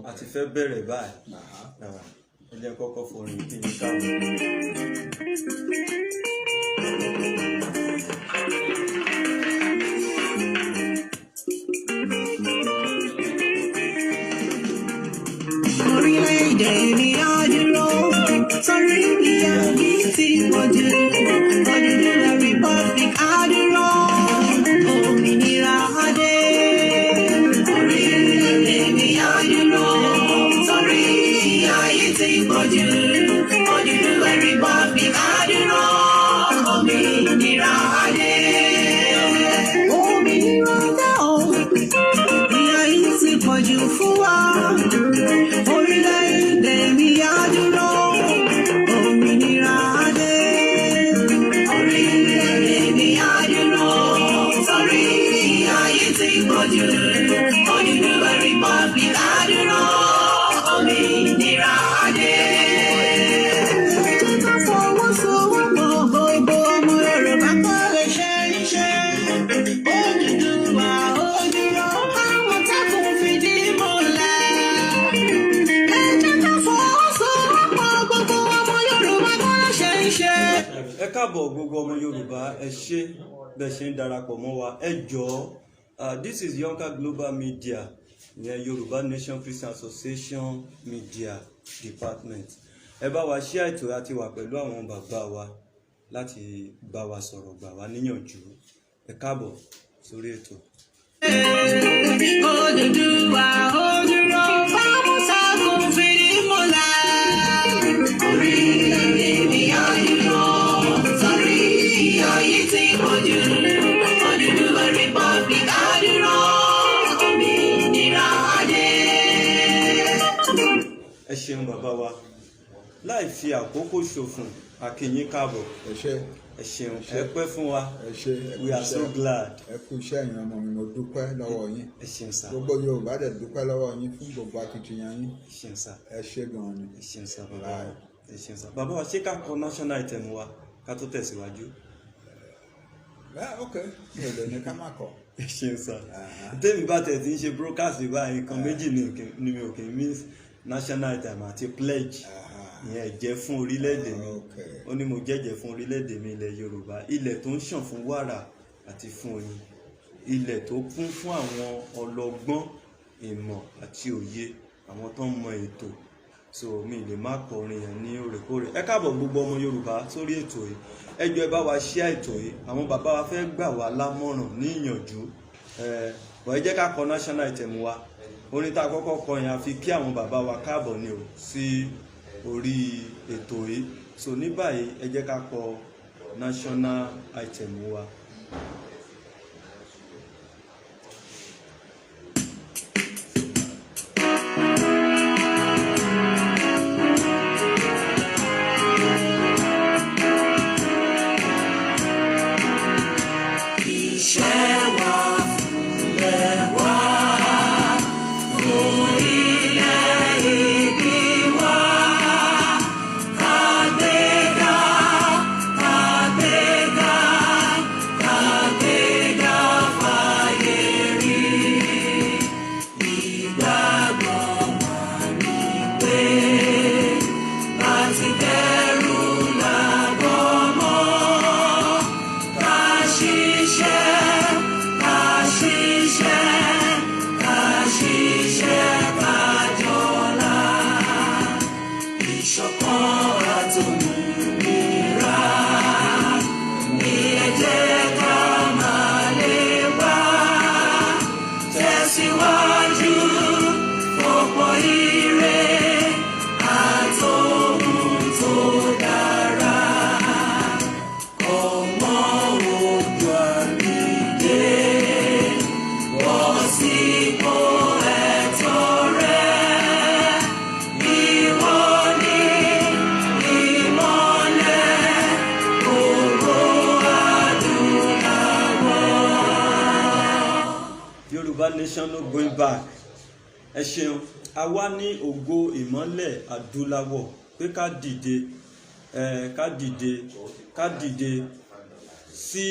àti fẹ́ bẹ̀rẹ̀ báyìí ẹ jẹ́ kọ́kọ́ forin kí n káàbọ̀. Orílẹ̀-èdè mi àdúró sórí ìyá mi ti pọ̀jù Odùduwà Republic àdúró òmìnira adé. Orílẹ̀-èdè mi àdúró sórí ìyá yìí ti pọ̀jù Odùduwà Republic àdúró òmìnira adé. Òmìnira adé o ìyá yìí ti pọ̀jù fún wa. Orílẹ̀-èdè mi àdúró òmìnira adé. Orílẹ̀-èdè mi àdúró sórí ìyà yìí ti pọ̀jù Odùduwà Republic àdúró òmìnira adé. Ká fọwọ́sowọ́pọ̀ gbogbo ọmọ Yorùbá kó lè ṣe iṣẹ́. Odùduwà ó dúró àwọn tákùn fìdí múlẹ̀. Ẹ káàbọ̀ gbogbo ọmọ Yorùbá, ẹ ṣé bẹ́ẹ̀ ṣe ń darapọ̀ mọ́ wa. Ẹ jọ̀ọ́, this is YORNCA Global Media, Yorùbá Nation Christian Association Media Department. Ẹ bá wa ṣí ètò àti wà pẹ̀lú àwọn bàbá wa láti bá wa sọ̀rọ̀ gbà wá níyànjú. Ẹ káàbọ̀ sórí ètò. Odùduwà ó dúró fáwọn tákùn fìdí múlẹ̀. Orílẹ̀-èdè mi àdúró sórí ìyà yìí ti pọ̀jù Odùduwà Republic àdúró òmìnira adé. Ẹ ṣeun bàbá wa, láì fi àkókò ṣòfò, a kí yín káàbọ̀. Ẹ ṣeun, ẹ pẹ́ fún wa. We are so glad. Ẹ kú iṣẹ́ yín ọmọ mi, mo dúpẹ́ lọ́wọ́ yín. Ẹ ṣeun sá. Gbogbo Yorùbá dẹ̀ dúpẹ́ lọ́wọ́ yín fún gbogbo akitiyan yín. Ẹ ṣeun sá. Ẹ ṣé gan-an ni. Ẹ ṣeun sá bàbá wa. Ẹ ṣeun sá. Bàbá wa, ṣé ká kọ national item wa ká tó tẹ̀síwájú? Ok, mi ò lè ní ká má kọ. Ẹ ṣeun sá. Tèmi bá tẹ̀ tí ń ṣe broadcast báyìí, nǹkan méjì ni mi ò kì í miss: national item àti pledge. Ìyẹn jẹ́ fún orílẹ̀-èdè mi. Ó ní mo jẹ́jẹ́ fún orílẹ̀-èdè mi ilẹ̀ Yorùbá, ilẹ̀ tó ń ṣàn fún wàrà àti fún oyin, ilẹ̀ tó kún fún àwọn ọlọ́gbọ́n ìmọ̀ àti òye, àwọn tó ń mọ ètò. So mi lè má kọrin yẹn ní òrèkóòrè. Ẹ káàbọ̀ gbogbo ọmọ Yorùbá sórí ètò yìí. Ẹ jọ̀ọ́ ẹ bá wa share ètò yìí. Àwọn bàbá wa fẹ́ gbà wá lámọ̀ràn ní ìyànjú. Ẹ jẹ́ ká kọ national item wa. Orin tá a kọ́kọ́ kọ yẹn a fi kí àwọn bàbá wa káàbọ̀ ni o sí orí ètò yìí. So ní báyìí ẹ jẹ́ ká kọ national item wa. Yorùbá nation no going back. Ẹ ṣeun, a wá ní ògo ìmọ́lẹ̀ adúláwọ̀ pé ká dìde sí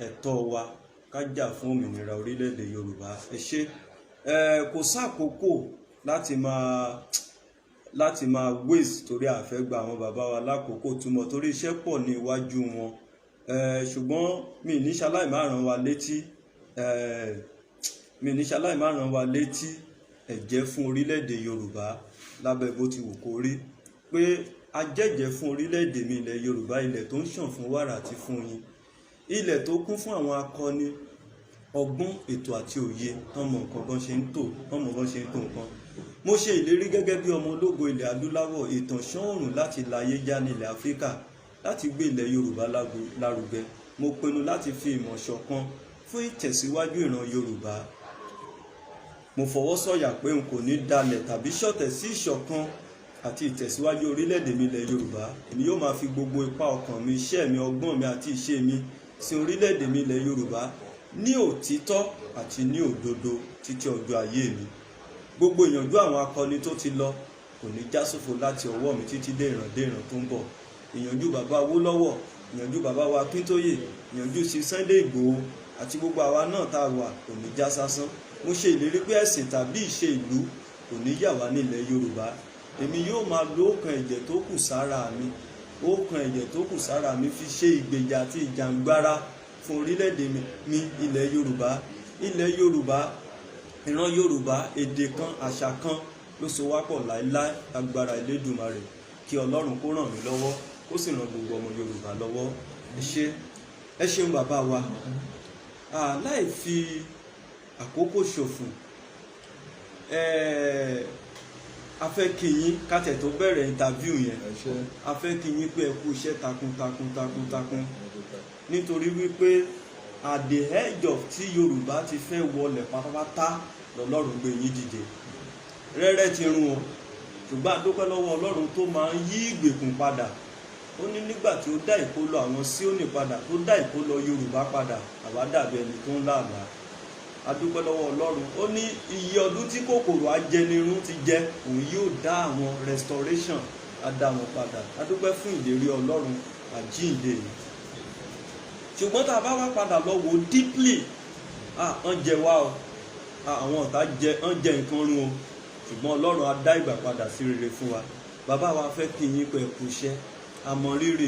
ẹ̀tọ́ wa, ká jà fún òmìnira orílẹ̀-èdè Yorùbá. Ẹ ṣé, kò sákòókò láti máa waste torí àfẹ́ gba àwọn bàbá wa lákòókò túmọ̀ torí iṣẹ́ pọ̀ ní iwájú wọn. Ṣùgbọ́n mi ní ṣaláì má rán wa létí ẹ̀jẹ́ fún orílẹ̀-èdè Yorùbá lábẹ́ bó ti wù kó rí pé ajẹ́jẹ́ fún orílẹ̀-èdè mi ilẹ̀ Yorùbá, ilẹ̀ tó ń ṣàn fún wàrà àti fún oyin, ilẹ̀ tó kún fún àwọn akọni ọgbọ́n ètò àti òye tọ́mọ nǹkan bọ́n ṣe ń tò nǹkan. Mo ṣe ìlérí gẹ́gẹ́ bí ọmọ ológo ilẹ̀ adúláwọ̀ ìtànṣán òòrùn láti láyé já ní ilẹ̀ Áfíríkà láti gbé ilẹ̀ Yorùbá lárugẹ. Mo pinnu láti fi ìmọ̀ ṣọ̀kan fún ìtẹ̀síwájú ìran Yorùbá. Mo fọwọ́ sọ̀yà pé n kò ní dalẹ̀ tàbí ṣọ̀tẹ̀ sí ìṣọ̀kan àti ìtẹ̀síwájú orílẹ̀-èdè mi ilẹ̀ Yorùbá. Èmi yóò máa fi gbogbo ipá ọkàn mi, iṣẹ́ mi, ọgbọ́n mi àti ìṣe mi sí orílẹ̀-èdè mi ilẹ̀ Yorùbá ní òtítọ́ àti ní òdodo títí ọjọ́ ayé mi. Gbogbo ìyànjú àwọn akọni tó ti lọ kò ní já sófo láti ọwọ́ mi títí dé ìran tó ń bọ̀. Ìyànjú bàbá Awólọ́wọ̀, ìyànjú bàbá wa Akíntóyè, ìyànjú sí Sunday Ìgbòho àti gbogbo àwa náà tá a wà kò ní já sásán. Mo ṣe ìlérí pé ẹ̀sìn tàbí ìṣe ìlú kò ní yà wá nílẹ̀ Yorùbá. Èmi yóò máa lo ọkàn ẹ̀jẹ̀ tó kù sára mi fi ṣe ìgbèjà àti ìjàngbara fún orílẹ̀-èdè mi ilẹ̀ Yorùbá. Ìran Yorùbá, èdè kan, àṣà kan ló so wá pọ̀ láéláé agbára Elédùmarè. Kí Ọlọ́run kó ràn mí lọ́wọ́, kó sì ràn gbogbo ọmọ Yorùbá lọ́wọ́. Ẹ ṣeun bàbá wa. Láì fi àkókò ṣòfò, a fẹ́ kí yín kátẹ̀ tó bẹ̀rẹ̀ interview yẹn. A fẹ́ kí yín pé ẹ kú iṣẹ́ takuntakun nítorí wípé at the edge of tí Yorùbá ti fẹ́ wọlẹ̀ pátápátá lọ́lọ́run gbé yín dìde. Rẹ́rẹ́ ti rún o, ṣùgbọ́n a dúpẹ́ lọ́wọ́ Ọlọ́run tó máa ń yí ìgbèkùn padà. Ó ní nígbà tí ó dá ìkólọ àwọn Síónì padà, tó dá ìkólọ Yorùbá padà, àwa dàbí ẹni tó ń làálàá. A dúpẹ́ lọ́wọ́ Ọlọ́run. Ó ní iye ọdún tí kòkòrò ajẹnirun ti jẹ, òun yóò dá àwọn restoration, á dá wọn padà. A dúpẹ́ fún ìlérí Ọlọ́run àjíǹde yìí. Ṣùgbọ́n tá a bá wá padà lọ wò deeply, wọ́n jẹ wá o, àwọn ọ̀tá wọ́n jẹ nǹkan run o, ṣùgbọ́n Ọlọ́run á dá ìgbà padà sí rere fún wa. Bàbá wa fẹ́ kí yín pé ẹ kú iṣẹ́, a mọ rírì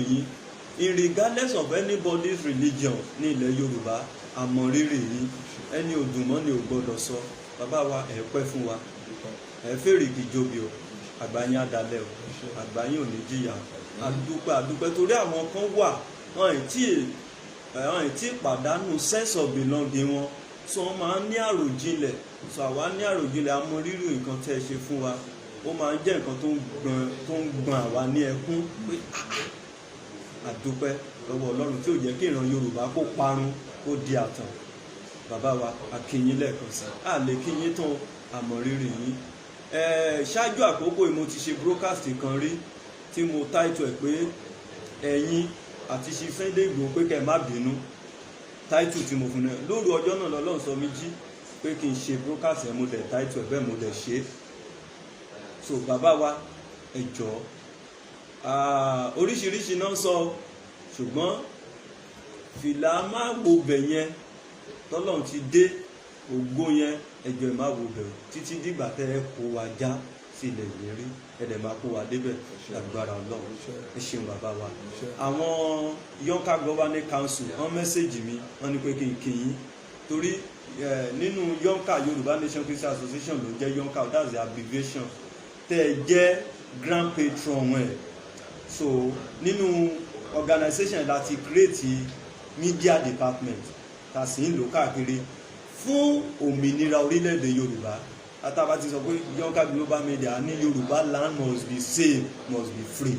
yín regardless of anybody's religion ní ilẹ̀ Yorùbá, a mọ rírì yín. Ẹni òdùnmọ́ ni ò gbọ́dọ̀ sọ. Bàbá wa ẹ pẹ́ fún wa, ẹ fèrè kìjọbi o, àgbáyé adalẹ̀ o, àgbáyé ò ní jìyà. Àdúpẹ́ torí àwọn kan wà wọ́n tí pàdánù sense of belonging wọn, so wọ́n máa ń ní àròjinlẹ̀. So àwa ní àròjinlẹ̀, a mọ rírì nǹkan tẹ́ ẹ ṣe fún wa. Ó máa ń jẹ́ nǹkan tó ń gbọ̀n àwa ní ẹkún pé àdúpẹ́ lọ́wọ́ Ọlọ́run tí ò jẹ́ kí ìran Yorùbá kó parun, kó di àtàn. Bàbá wa, a kí yín lẹ́ẹ̀kan sí. A lè kí yín tán, a mọ rírì yín. Ṣáájú àkókò yìí mo ti ṣe broadcast kan rí tí mo title ẹ̀ pé ẹ̀yin àti ṣe Sunday Ìgbòho pé kẹ́ má bínú. Title tí mo fún ẹ lóru ọjọ́ náà lọ́lọ́run sọ mí jí pé kí n ṣe broadcast ẹ̀, mo dẹ̀ title ẹ̀ bẹ́ẹ̀ mo dẹ̀ ṣe. So bàbá wa, ẹ jọ̀ọ́, oríṣiríṣi náà sọ, ṣùgbọ́n fìlà máa wo bẹ̀ yẹn tọ́lọ́run ti dé ògo yẹn, ẹ jọ̀ọ́ ẹ má wo bẹ̀ títí dìgbà tẹ́ ẹ kó wa já sí ilẹ̀ ìlérí, ẹ dẹ̀ máa kó wa débẹ̀ lágbára Ọlọ́run. Ẹ ṣeun bàbá wa. Àwọn YORNCA Governing Council wọ́n mẹ́sẹ̀jì mi, wọ́n ní pé kí n kí yín torí nínú YORNCA Yorùbá Nation Christian Association ló jẹ́ YORNCA, that's the abbreviation. Tẹ́ ẹ jẹ́ grand patron ẹ̀. So nínú organization láti create media department tá sì ń lò káàkiri fún òmìnira orílẹ̀-èdè Yorùbá. Àtàbà ti sọ pé YORNCA Global Media ní Yorùbáland must be safe, must be free.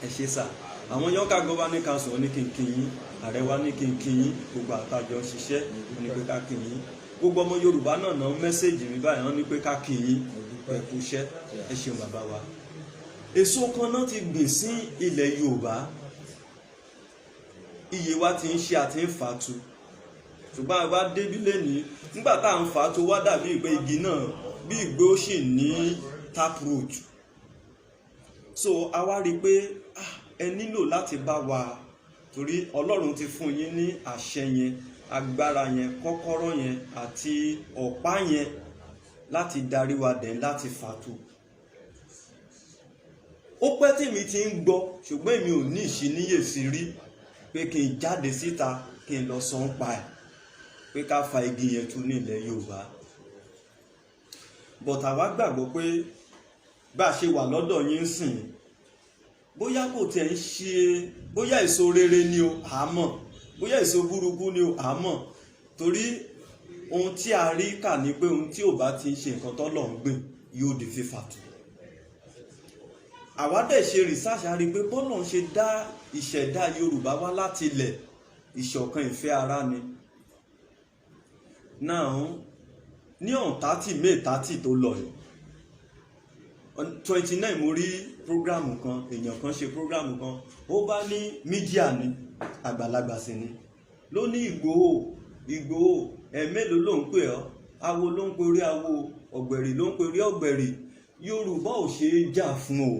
Ẹ ṣé sà. Àwọn YORNCA Governing Council ní kí n kí yín, ààrẹ wa ní kí n kí yín, gbogbo àtàjọ ṣiṣẹ́ ní pé ká kí yín. Gbogbo ọmọ Yorùbá náà mẹ́sẹ̀jì mi báyìí, wọ́n ní pé ká kí yín, ẹ kú iṣẹ́. Ẹ ṣeun bàbá wa. Èso kan náà ti gbìn sí ilẹ̀ Yorùbá, iye wa ti ń ṣe àti ń fàtu, ṣùgbọ́n àgbà débí lẹ́ni nígbà tá à ń fàtu wá dàbí ìgbé igi náà bí ìgbé ó sì ní taproot. So a wá rí i pé ẹ nílò láti bá wa, torí Ọlọ́run ti fún yín ní àṣẹ yẹn, agbára yẹn, kọ́kọ́rọ́ yẹn àti ọ̀pá yẹn láti darí wa dẹ̀ láti fàtú. Ó pẹ́ tèmi ti ń gbọ́ ṣùgbọ́n èmi ò ní ìṣíníyèsí rí pé kí n jáde síta kí n lọ sọ ń pa ẹ̀ pé ká fa igi yẹn tú ní ilẹ̀ Yorùbá. But àwa gbàgbọ́ pé bá a ṣe wà lọ́dọ̀ yín sìn bóyá kò tẹ̀ ń ṣe bóyá èso rere ni o àmọ́ bóyá èso burúkú ni o àmọ́ torí ohun tí a rí kà ní pé ohun tí ò bá ti ń ṣe nǹkan t'Ọlọ́run gbìn yóò di fífàtú. Àwa dẹ̀ ṣe research a rí pé bọ́lọ̀ ń ṣe dá ìṣẹ̀dá Yorùbá wá láti ilẹ̀ ìṣọ̀kan ìfẹ́ ara ni. Now ní on 30 May 30 tó lọ yìí 29 mo rí programu kan èèyàn kan ṣe programu kan ó bá ní mídíà ni àgbàlagbà sí ni ló ní Ìgbòho ẹ̀mélòó ló ń pè ọ́ awo ló ń perí awo ọ̀gbẹ̀rì ló ń perí ọ̀gbẹ̀rì Yorùbá ò ṣe é jà fún o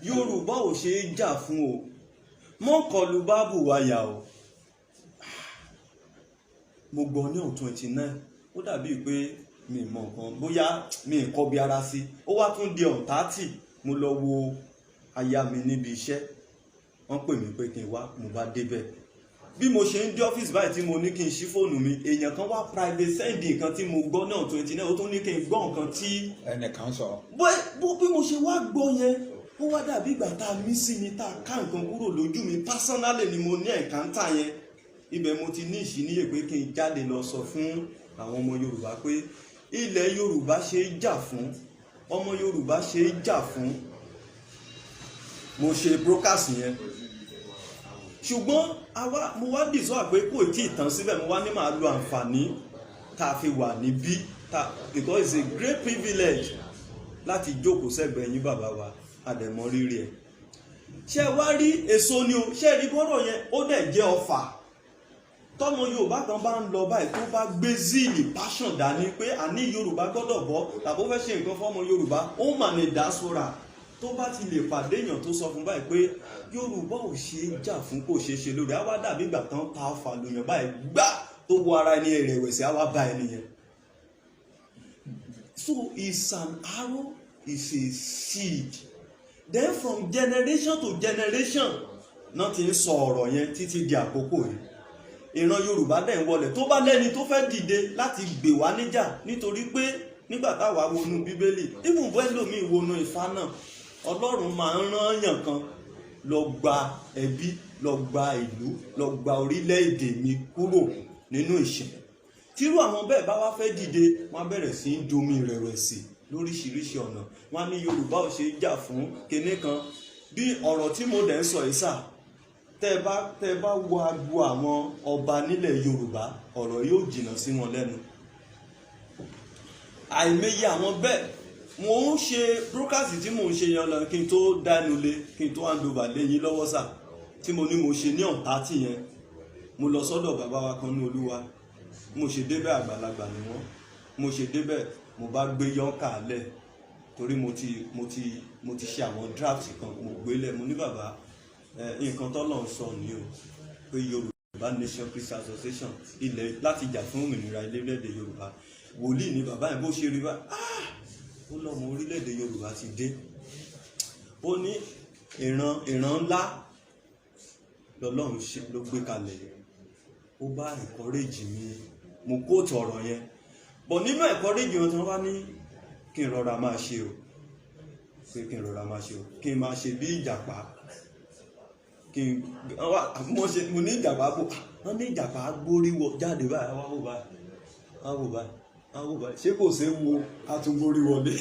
Yorùbá ò ṣe é jà fún o mọ́kànlú báàbù wáyà o. Mo gbọ́ ní on 29 ó dàbí pé mi mọ̀ nǹkan bóyá mi kọ́ bí ara sí ó wá tún di on 30 mo lọ wo aya mi níbi iṣẹ́ wọ́n pè mí pé kí n wá mo bá débẹ̀ bí mo ṣe ń dé ọ́fíìsì báyìí tí mo ní kí n ṣí fóònù mi èèyàn kan wá private send nǹkan tí mo gbọ́ ní on 29 ó tún ní kí n gbọ́ nǹkan tí ẹnìkan sọ. bí mo ṣe wá gbọ́ yẹn ó wá dàbí ìgbà tá a mí sí ni tá a ká nǹkan kúrò lójú mi personally ni mo ní ẹ̀kántà yẹn ibẹ̀ mo ti ní ìṣíníyè pé kí n jáde lọ sọ fún àwọn ọmọ Yorùbá pé ilẹ̀ Yorùbá ṣe é jà fún ọmọ Yorùbá ṣe é jà fún. Mo ṣe broadcast yẹn ṣùgbọ́n mo wá dìsọ́ pé kò tí ì tán síbẹ̀ mo wá ní màá lo àǹfààní tá a fi wà níbí because it's a great privilege láti jókòó sẹ́gbẹ̀ẹ́ yín bàbá wa àdẹ̀mọ́ rírì ẹ̀. ṣé wá rí èso ni o ṣé rí bọ́rọ̀ yẹn ó dẹ̀ jẹ́ ọfà tọ́mọ Yorùbá kan bá ń lọ báyìí tó bá gbé zíìlì passion dání pé àní Yorùbá gbọ́dọ̀ bọ́ tàbí ó fẹ́ ṣe nǹkan fọ́mọ Yorùbá ó mà ní diaspora tó bá ti lè pàdé èèyàn tó sọ fún báyìí pé Yorùbá ò ṣe é jà fún kò ṣe é ṣe lórí àwa dàbí ìgbà tán ta ọfà lóyún báyìí gbá tó wọ ara ẹni ìrẹ̀wẹ̀sì àwa bá ẹni yẹn. So it's an arrow, it's a seed. Then from generation to generation náà ti ń sọ ọ̀rọ̀ yẹn títí di àkókò yìí. Ìran Yorùbá dẹ̀ ń wọlé tó bá lẹ́ni tó fẹ́ dìde láti gbè wá níjà nítorí pé nígbà táwa wọnú Bíbélì ibùbọ́ ẹlòmíì wọnú Ifá náà Ọlọ́run máa ń rán yàn kan lọ gba ẹbí lọ gba ìlú lọ gba orílẹ̀-èdè mi kúrò nínú ìṣẹ́. Tírú àwọn bẹ́ẹ̀ bá wá fẹ́ dìde wọ́n bẹ̀rẹ̀ sí í domi ìrẹ̀wẹ̀sì lóríṣiríṣi ọ̀nà wọ́n á ní Yorùbá ò ṣe é jà fún kinní kan bí ọ̀rọ̀ tí mo dẹ̀ ń sọ yìí sà tẹ́ bá wo agbo àwọn ọba nílẹ̀ Yorùbá ọ̀rọ̀ yóò jìnnà sí wọn lẹ́nu. Àìmọye àwọn bẹ́ẹ̀ mo ń ṣe broadcast tí mo ń ṣe yan lọ kí n tó dánu lé kí n tó hand over lé yín lọ́wọ́ sà tí mo ní mo ṣe ní on 30 yẹn mo lọ sọ́dọ̀ bàbá wa kan ní Olúwa mo ṣe débẹ̀ àgbàlagbà ni wọ́n mo ṣe débẹ̀ mo bá gbé YORNCA lẹ̀ torí mo ti ṣe àwọn draft kan mo gbé lẹ̀ mo ní bàbá nǹkan t'Ọlọ́run sọ ni o pé Yorùbá Nation Christian Association ilẹ̀ láti jà fún òmìnira orílẹ̀-èdè Yorùbá wòlíì ni bàbá yẹn bó ṣe rí bá ó lọ́mọ orílẹ̀-èdè Yorùbá ti dé ó ní ìran ńlá lọ́lọ́run ló gbé kalẹ̀ ó bá encourage mi mo kóòtù ọ̀rọ̀ yẹn bọ̀ nínú encourage wọn tí wọ́n bá ní kí n rọra máa ṣe o pé kí n rọra máa ṣe o kí n máa ṣe bí ìjàpá mo ní ìjàpá bò wọ́n ní ìjàpá gbórí wọ jáde báyìí wá wò báyìí ṣé kò ṣe wo atúngbórí wọlé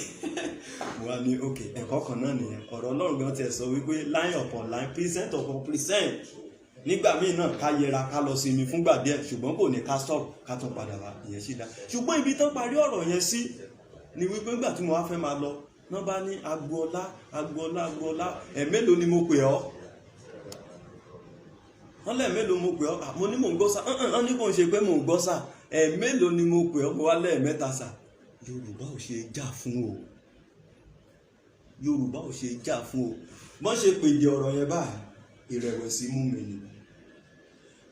mo wá ní ok ẹ̀kọ́ kan náà nìyẹn ọ̀rọ̀ Ọlọ́run gan tiẹ̀ sọ wípé line upon line percent upon percent nígbà míì náà ká yẹra ká lọ sinmi fúngbà díẹ̀ ṣùgbọ́n kò ní ká stop ká tún padà wá ìyẹn sì dá ṣùgbọ́n ibi tán parí ọ̀rọ̀ yẹn sí ni wípé nígbà tí mo wá fẹ́ máa lọ náà bá ní agboola ẹ̀mélòó ni mo pè ọ́ wọ́n lẹ́ẹ̀mélòó mo pè ọ́ mo ní mò ń gbọ́ sá wọ́n ní kò ń ṣe pé mò ń gbọ́ sá ẹ̀mélòó ni mo pè ọ́ mo wá lẹ́ẹ̀mẹ́ta sá Yorùbá ò ṣe jà fún o Yorùbá ò ṣe jà fún o bọ́n ṣe pèdè ọ̀rọ̀ yẹn báyìí ìrẹ̀wẹ̀sì mú mi ni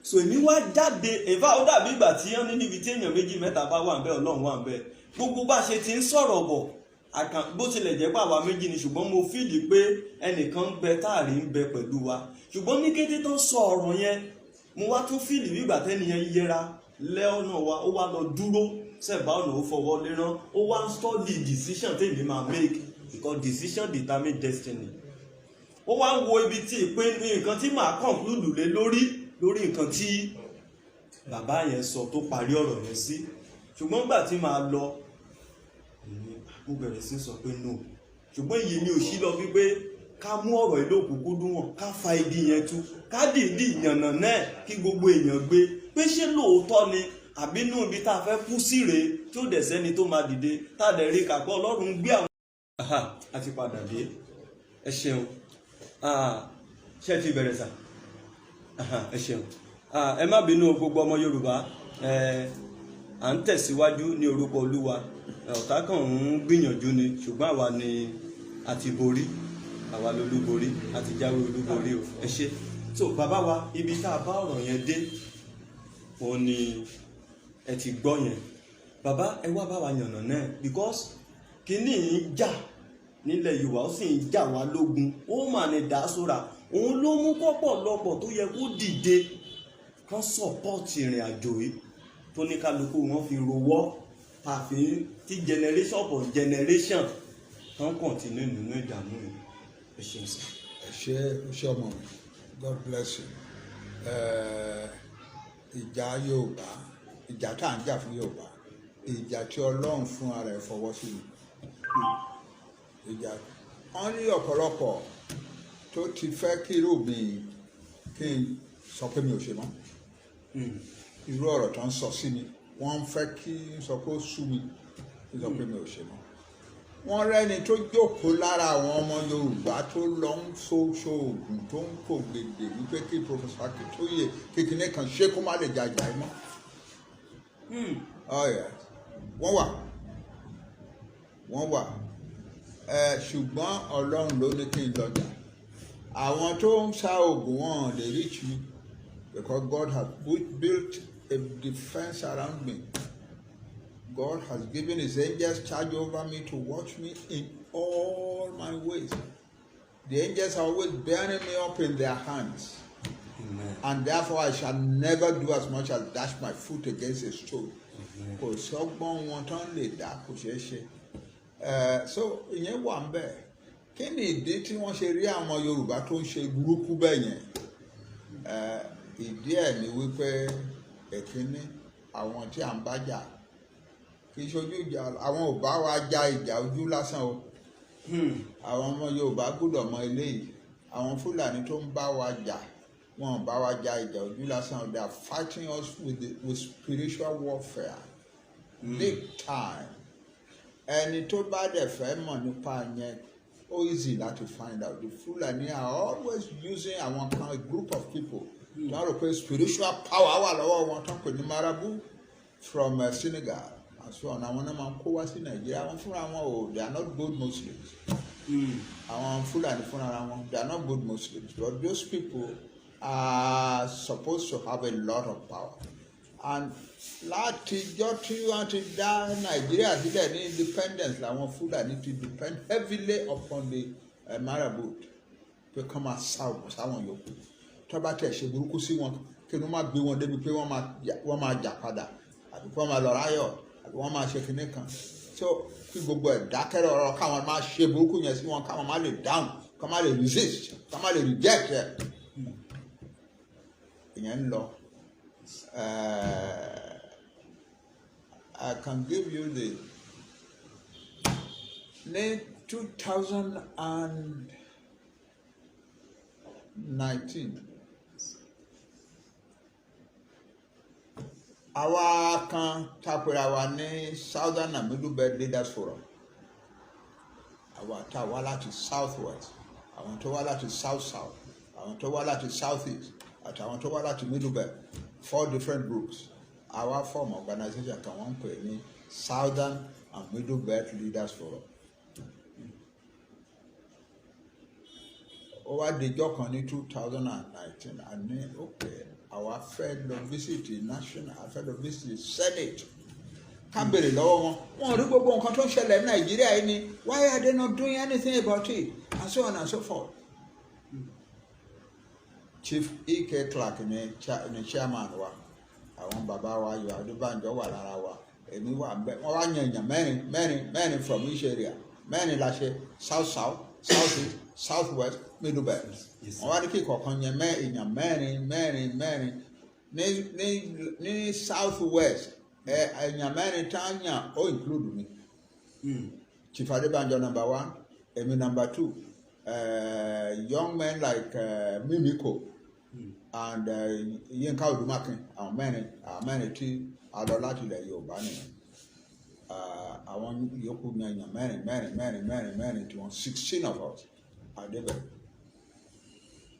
so èmi wá jáde ìfá ó dàbí ìgbà tí wọ́n ní níbi tí èèyàn méjì mẹ́ta bá wà ń bẹ Ọlọ́run wà ń bẹ gbogbo bá ṣe ti ń sọ̀rọ̀ bọ̀ bó tilẹ̀ jẹ́ pé àwa méjì ni ṣùgbọ́n mo fíìlì pé ẹnìkan ń bẹ táàrí ń bẹ pẹ̀lú wa ṣùgbọ́n ní kété tó sọ ọ̀rọ̀ yẹn mo wá tún fíìlì bí ìgbà tẹ́niyẹn yẹra lẹ́ọ̀nà wa ó wá lọ dúró sẹ́ẹ̀bá ọ̀nà ó fọwọ́ lérán ó wá ń study decision tèmi máa make because decision determine destiny ó wá ń wo ibi tí ìpín nǹkan tí màá conclude lé lórí nǹkan tí bàbá yẹn sọ tó parí ọ̀rọ̀ yẹn sí ṣùgbọ́n nígbà tí màá lọ mo bẹ̀rẹ̀ sí sọ pé no ṣùgbọ́n iye mi ò sí lọ wípé ká mú ọ̀rọ̀ ilé òkúkúdùn wọn ká fa igi yẹn tú ká dìídì ìyànnà náà kí gbogbo èèyàn gbé pé ṣé lóòótọ́ ni àbínú ibi tá a fẹ́ kú sí rèé tí ó dẹ̀ sẹ́ni tó máa dìde tá a dẹ̀ rí kàpọ̀ Ọlọ́run gbé àwọn. a ti padà dé ẹ ṣeun ṣé ti bẹ̀rẹ̀ sà ẹ ṣeun ẹ má bínú gbogbo ọmọ Yorùbá à ń tẹ̀síwájú ní orúkọ Olúwa ọ̀tá kan ń gbìyànjú ni ṣùgbọ́n àwa ni àti borí àwa lolúborí àti jáwé olúborí o ẹ ṣé so bàbá wa ibi tá a bá ọ̀rọ̀ yẹn dé òun ni ẹ ti gbọ́ yẹn bàbá ẹ wá bá wa yànnà náà because kínní ń jà nílẹ̀ Yorùbá ó sì ń jà wá lógun ó mà ní dàásóra òun ló mú pọ̀pọ̀lọpọ̀ tó yẹ kó dìde kán sọ̀pọ̀tì ìrìn àjò yìí tó ní kálukú wọn fi rowọ́ àfi tí generation upon generation kan continue nínú ìdààmú yìí ẹ ṣeun sí. ẹ ṣé ọmọ mi God bless you. Ìjà Yorùbá ìjà tá à ń jà fún Yorùbá ìjà tí Ọlọ́run fún ara ẹ̀ fọwọ́ sí ìjà wọn ní ọ̀pọ̀lọpọ̀ tó ti fẹ́ kí irú mi kí n sọ pé mi ò ṣe mọ́ irú ọ̀rọ̀ tó ń sọ sí mi wọ́n ń fẹ́ kí n sọ pé ó sú mi kí n sọ pé mi ò ṣe mọ́ wọ́n rẹ́ni tó jókòó lára àwọn ọmọ Yorùbá tó lọ ń ṣoògùn tó ń kó gbèdè wípé kí Professor Akintoye kékeré kan ṣé kó má lè jàjà ẹ mọ́ wọ́n wà ṣùgbọ́n Ọlọ́run ló ní kí n lọ́jà àwọn tó ń ṣa oògùn wọn lè reach me because God has built a defense around me. God has given his angels charge over me to watch me in all my ways. The angels are always bearing me up in their hands. Amen. And therefore I shall never do as much as dash my foot against a stone. Kò sọ́gbọ́n wọn tán lè dá kò ṣeé ṣe. So ìyẹn wà ń bẹ̀. Kí ni ìdí tí wọ́n ṣe rí àwọn Yorùbá tó ń ṣe burúkú bẹ́ẹ̀ yẹn? Ìdí ẹ̀ ni wípé èkíní àwọn tí à ń bá jà kì í ṣojú ìjà àwọn ò bá wa ja ìjà ojú lásán o àwọn ọmọ Yorùbá gbọ́dọ̀ mọ eléyìí àwọn Fúlàní tó ń bá wa jà wọn ò bá wa ja ìjà ojú lásán they are fighting us with spiritual warfare big time ẹni tó bá dẹ̀ fẹ́ mọ̀ nípa yẹn ó easy láti find out the Fúlàní are always using àwọn kan a group of people tó rò pé spiritual power wà lọ́wọ́ wọn tó ń pè ní Marabout from Senegal and so on àwọn náà máa ń kó wá sí Nàìjíríà wọn fúnra wọn o they are not good Muslims àwọn Fúlàní fúnra wọn they are not good Muslims but those people are supposed to have a lot of power and látijọ́ tí wọ́n ti dá Nàìjíríà sílẹ̀ ní independence làwọn Fúlàní ti depend heavily upon the Marabout pé kọ́ máa sáwọn yòókù tó bá tẹ̀ ṣe burúkú sí wọn kí wọ́n máa gbé wọn débi pé wọ́n máa jà padà àbí kí wọ́n máa lọ ráyọ̀ àbí wọ́n máa ṣe kinní kan so kí gbogbo ẹ̀ dákẹ́rẹ́ ọ̀rọ̀ káwọn máa ṣe burúkú yẹn sí wọn káwọn máa lè dáhùn káwọn máa lè resist káwọn máa lè reject ẹ̀ ìyẹn ń lọ I can give you the ní 2019 àwa kan tapera wa ní Southern and Middle Belt Leaders Forum àwa tá wá láti South West àwọn tó wá láti South South àwọn tó wá láti South East àtàwọn tó wá láti Middle Belt 4 different groups àwa form organization kan wọ́n pè ní Southern and Middle Belt Leaders Forum ó wá dijọ́ kan ní 2019 àní okay àwa fẹ́ lọ visit national, a fẹ́ lọ visit senate ká béèrè lọ́wọ́ wọn rí gbogbo nǹkan tó ń ṣẹlẹ̀ ní Nàìjíríà yìí ni why are they not doing anything about it and so on and so forth. Chief E.K. Clark ni chairman wa, àwọn bàbá wa yọ Adébánjọ wà lára wa, èmi wà bẹ́ẹ̀ wọ́n wá yan èèyàn mẹ́rin from each area, mẹ́rin la ṣe south south south west middle belt. Wọ́n wá ní kí kọ̀ọ̀kan yan èèyàn mẹ́rin ní south west èèyàn mẹ́rin tá a yàn ó include mi. Chief Adébánjọ number 1, èmi number 2, young men like Mimiko and Yínká Odùmákin, àwọn mẹ́rin tí a lọ láti ilẹ̀ Yorùbá nìyẹn. Àwọn yòókù yẹn mẹ́rin tí wọ́n 16 of us àdébẹ̀.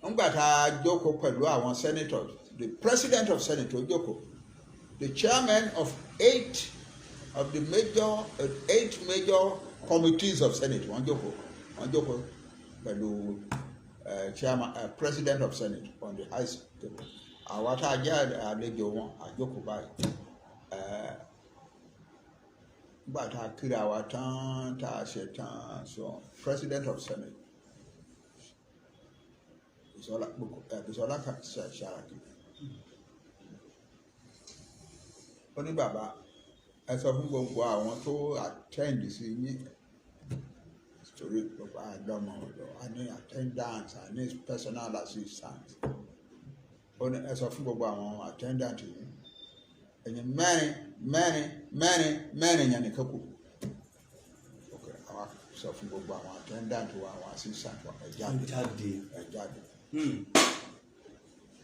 Nígbà tá a jókòó pẹ̀lú àwọn senators, the president of senate ó jókòó, the chairman of 8 major committees of senate wọ́n jókòó pẹ̀lú chairman, president of senate on the highest table. Àwa tá a jẹ́ àlejò wọn àjókòó báyìí. Nígbà tá a kíra wa tán tá a ṣe tán, so president of senate Bisola Saraki ó ní bàbá ẹ sọ fún gbogbo àwọn tó attend sí yín torí gbogbo àdọ́mọ ọ̀dọ́ a ní attendance a ní personal assistance, ó ní ẹ sọ fún gbogbo àwọn attendant yìí ẹ̀yin mẹ́rin yẹn nìkan kù. Ok, àwa sọ fún gbogbo àwọn attendant wa àwọn assistant wa ẹ jáde.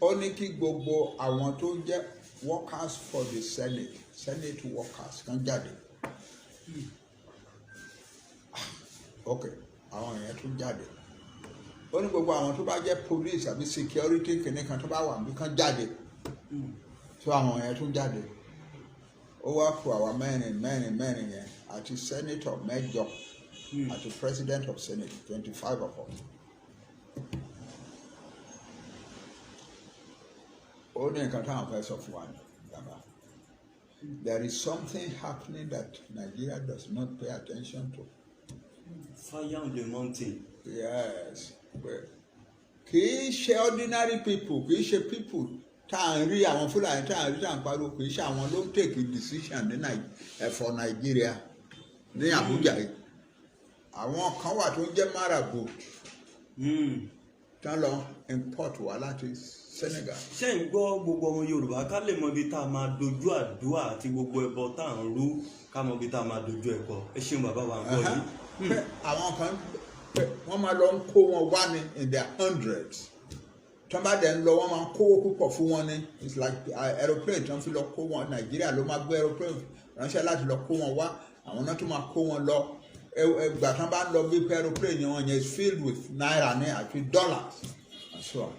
Ó ní kí gbogbo àwọn tó jẹ́ workers for the senate workers kan jáde. Ok, àwọn yẹn tún jáde. Ó ní gbogbo àwọn tó bá jẹ́ police àbí security kìnìkan tó bá wà níbi kan jáde. So àwọn yẹn tún jáde. Ó wá kó àwa mẹ́rin yẹn àti senator mẹ́jọ àti president of senate 25 of us. Ó ní nǹkan táwọn fẹ́ sọ fún wa ní bàbá. There is something happening that Nigeria does not pay attention to. Fire on the mountain. Yes. Kì í ṣe ordinary people, kì í ṣe people tá à ń rí àwọn Fúlàní tá à ń rí tá à ń pariwo, kì í ṣe àwọn ló ń take a decision ní for Nigeria ní Abuja yìí. Àwọn kan wà tó ń jẹ́ Marabout tán lọ import wá láti Senegal. Ṣé ń gbọ́ gbogbo ọmọ Yorùbá ká lè mọ ibi tá a máa dojú àdúrà àti gbogbo ẹbọ tá à ń rú ká mọ ibi tá a máa dojú ẹ̀kọ́. Ẹ ṣeun bàbá wa ń gbọ́ yìí. Àwọn kan wọ́n máa lọ ń kó wọn wá ní in their hundreds. Tán bá dẹ̀ ń lọ wọ́n máa ń kówó púpọ̀ fún wọn ní. It's like aeroplane tán fi lọ kó wọn. Nàìjíríà ló máa gbé aeroplane ránṣẹ́ láti lọ kó wọn wá. Àwọn náà tún máa kó wọn lọ. Ìgbà tán bá ń lọ bí aeroplane wọn yẹn is filled with naira ní àti dollars and so on.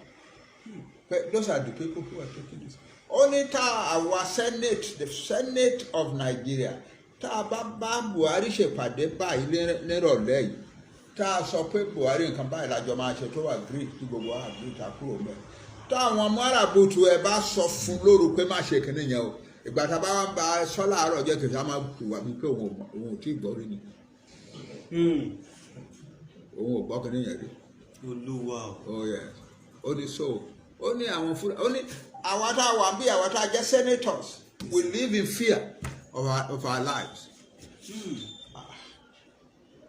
But those are the people who are taking this. Only our Senate, the Senate of Nigeria, tá a bá Buhari ṣèpàdé báyìí nírọ̀lẹ́ yìí, tá a sọ pé Buhari nǹkan báyìí lájọ máa ṣe tó agree tí gbogbo wa agree ta kúrò mẹ́. Táwọn Marabout ẹ bá sọ fún lóru pé má ṣe kíní yẹn o, ìgbà tá a bá wá ń ba sọ́lá àárọ̀ jẹ́ kìí ṣe á máa wà mí pé òun ò tí ì gbọ́ rí ni. Òun ò gbọ́ kíní yẹn rí. Olúwa o. Oh yes. Ó ní so. Ó ní àwọn fúnra ó ní àwọn tá a wà bí àwọn tá a jẹ́ senators we live in fear of our lives.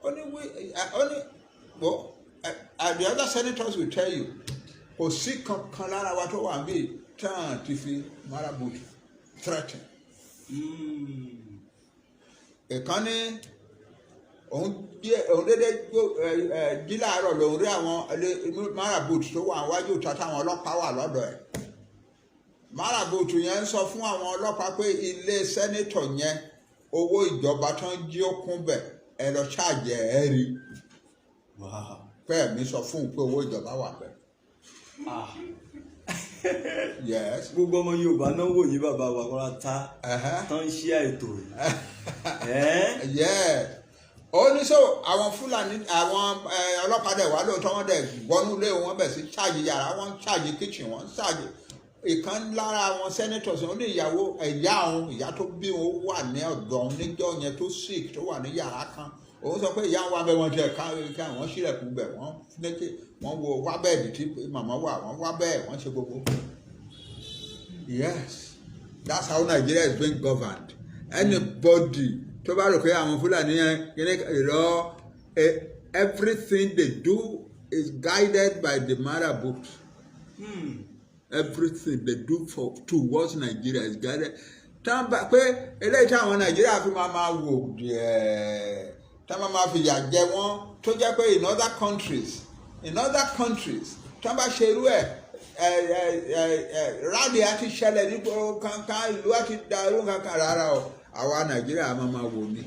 Only well, the other senators will tell you kò sí kankan lára wa tó wà bí tán ti fi Marabout threaten. Ìkànnì òun dédé jí láàárọ̀ lòun rí àwọn Marabout tó wà wájú ta táwọn ọlọ́pàá wà lọ́dọ̀ ẹ̀. Marabout yẹn ń sọ fún àwọn ọlọ́pàá pé ilé sẹ́nétọ̀ yẹn owó ìjọba tán jí ó kún bẹ̀ ẹ lọ ṣáàjẹ́ ẹ rí. Pẹ́ẹ́ mi sọ fún un pé owó ìjọba wà bẹ̀. Yes. Gbogbo ọmọ Yorùbá náà wò yí bàbá wa kọ́ra ta tán ṣí àìtò yìí. Yeah. Ó ní so àwọn Fúlàní àwọn ọlọ́pàá dẹ̀ wá lóòótọ́ wọ́n dẹ̀ gbọ́nú lé wọn bẹ̀ sí ṣáàjì yàrá wọn ṣáàjì kitchen wọn ṣáàjì ìkan lára àwọn senators ó ní ìyàwó ìyá tó bí wọn wà ní ọ̀dọ̀ òun níjọ́ yẹn tó sick tó wà ní yàrá kan òun sọ pé ìyá wa bẹ wọn jẹ ká wọn ṣílẹ̀kùn bẹ̀ wọ́n lékè wọ́n wo wá bẹ́ẹ̀dì tí màmá wà wọ́n wá bẹ́ẹ̀ wọ́n ṣe gbogbo. Yes, that's how Nigeria is being governed. Anybody tó bá rò pé àwọn Fúlàní yẹn ìrọ̀ everything they do is guided by the Marabout. Everything they do towards Nigeria is guided. Tán bá pé eléyìí táwọn Nàìjíríà fi máa wò díẹ̀ tán máa fi yà jẹ wọ́n tó jẹ́ pé in other countries tán bá ṣe irú ẹ̀ rally àti ṣẹlẹ̀ nípò kankan ìlú àti dàrú kankan rárá o àwa Nàìjíríà máa wò ní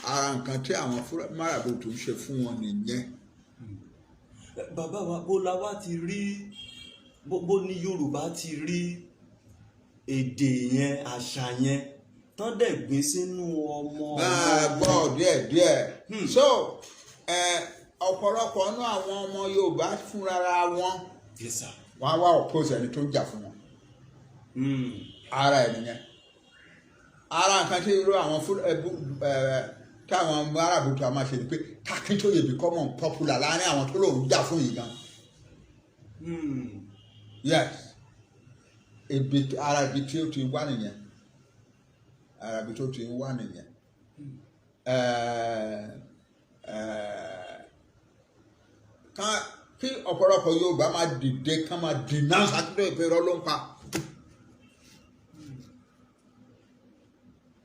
ara nǹkan tí àwọn Marabout ń ṣe fún wọn nìyẹn. Bàbá wa bó la wá ti rí bó ní Yorùbá ti rí èdè yẹn àṣà yẹn tán dẹ̀ gbé sínú ọmọ. Gbọ́ díẹ̀. So ọ̀pọ̀lọpọ̀ nínú àwọn ọmọ Yorùbá fúnra wọn wọ́n á wá oppose ẹni tó ń jà fún wọn. Ara ẹ̀ nìyẹn. Ara nǹkan tí irú àwọn táwọn Marabout máa ṣe ni pé Akíntóyè become unpopular láàrin àwọn tó lòun jà fún yìí gan. Yes, ara ibi tí ó ti wá nìyẹn. Kí ọ̀pọ̀lọpọ̀ Yorùbá máa dìde kán máa denounce Akíntóyè pé irọ́ ló ń pa.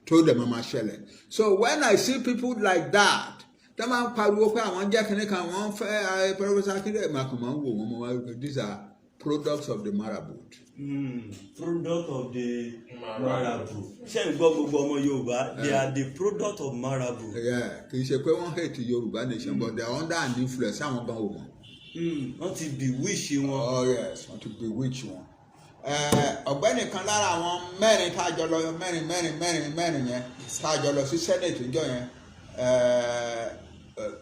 Tó dẹ̀ máa ṣẹlẹ̀. So when I see people like that, tẹ́ máa ń pariwo pé àwọn jẹ́ kínní kan wọ́n fẹ́ Professor Akíntóyè máa kàn máa ń wò wọ́n these are products of the Marabout. Product of the Marabout. Ṣé ń gbọ́ gbogbo ọmọ Yorùbá? They are the product of Marabout. Kì í ṣe pé wọ́n hate Yorùbá nation but they are under an influence àwọn gan wò wọ́n. Wọ́n ti bewitch wọn. Oh yes, wọ́n ti bewitch wọn. Ọ̀gbẹ́ni kan lára àwọn mẹ́rin tá a jọ lọ mẹ́rin yẹn tá a jọ lọ sí Senate níjọ́ yẹn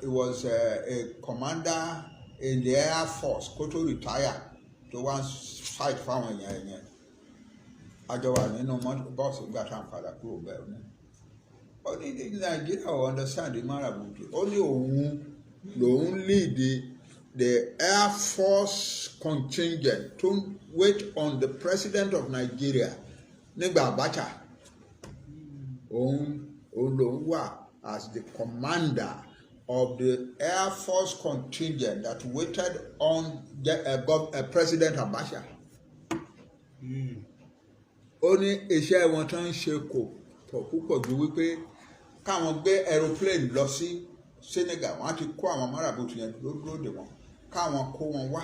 it was a commander in the Air Force kó tó retire tó wá fight fáwọn èèyàn yẹn a jọ wà nínú bọ́ọ̀sì nígbà tá à ń padà kúrò bẹ́ẹ̀ ni ó ní Nàìjíríà ò understand the Marabout ó ní òun lòun lead the Air Force contingent to wait on the President of Nigeria nígbà Abacha òun lòun wà as the commander of the Air Force contingent that waited on President Abacha. Ó ní iṣẹ́ wọn tó ń ṣe kò púpọ̀ ju wípé káwọn gbé aeroplane lọ sí Senegal wọ́n á ti kó àwọn Marabout yẹn lóde wọn káwọn kó wọn wá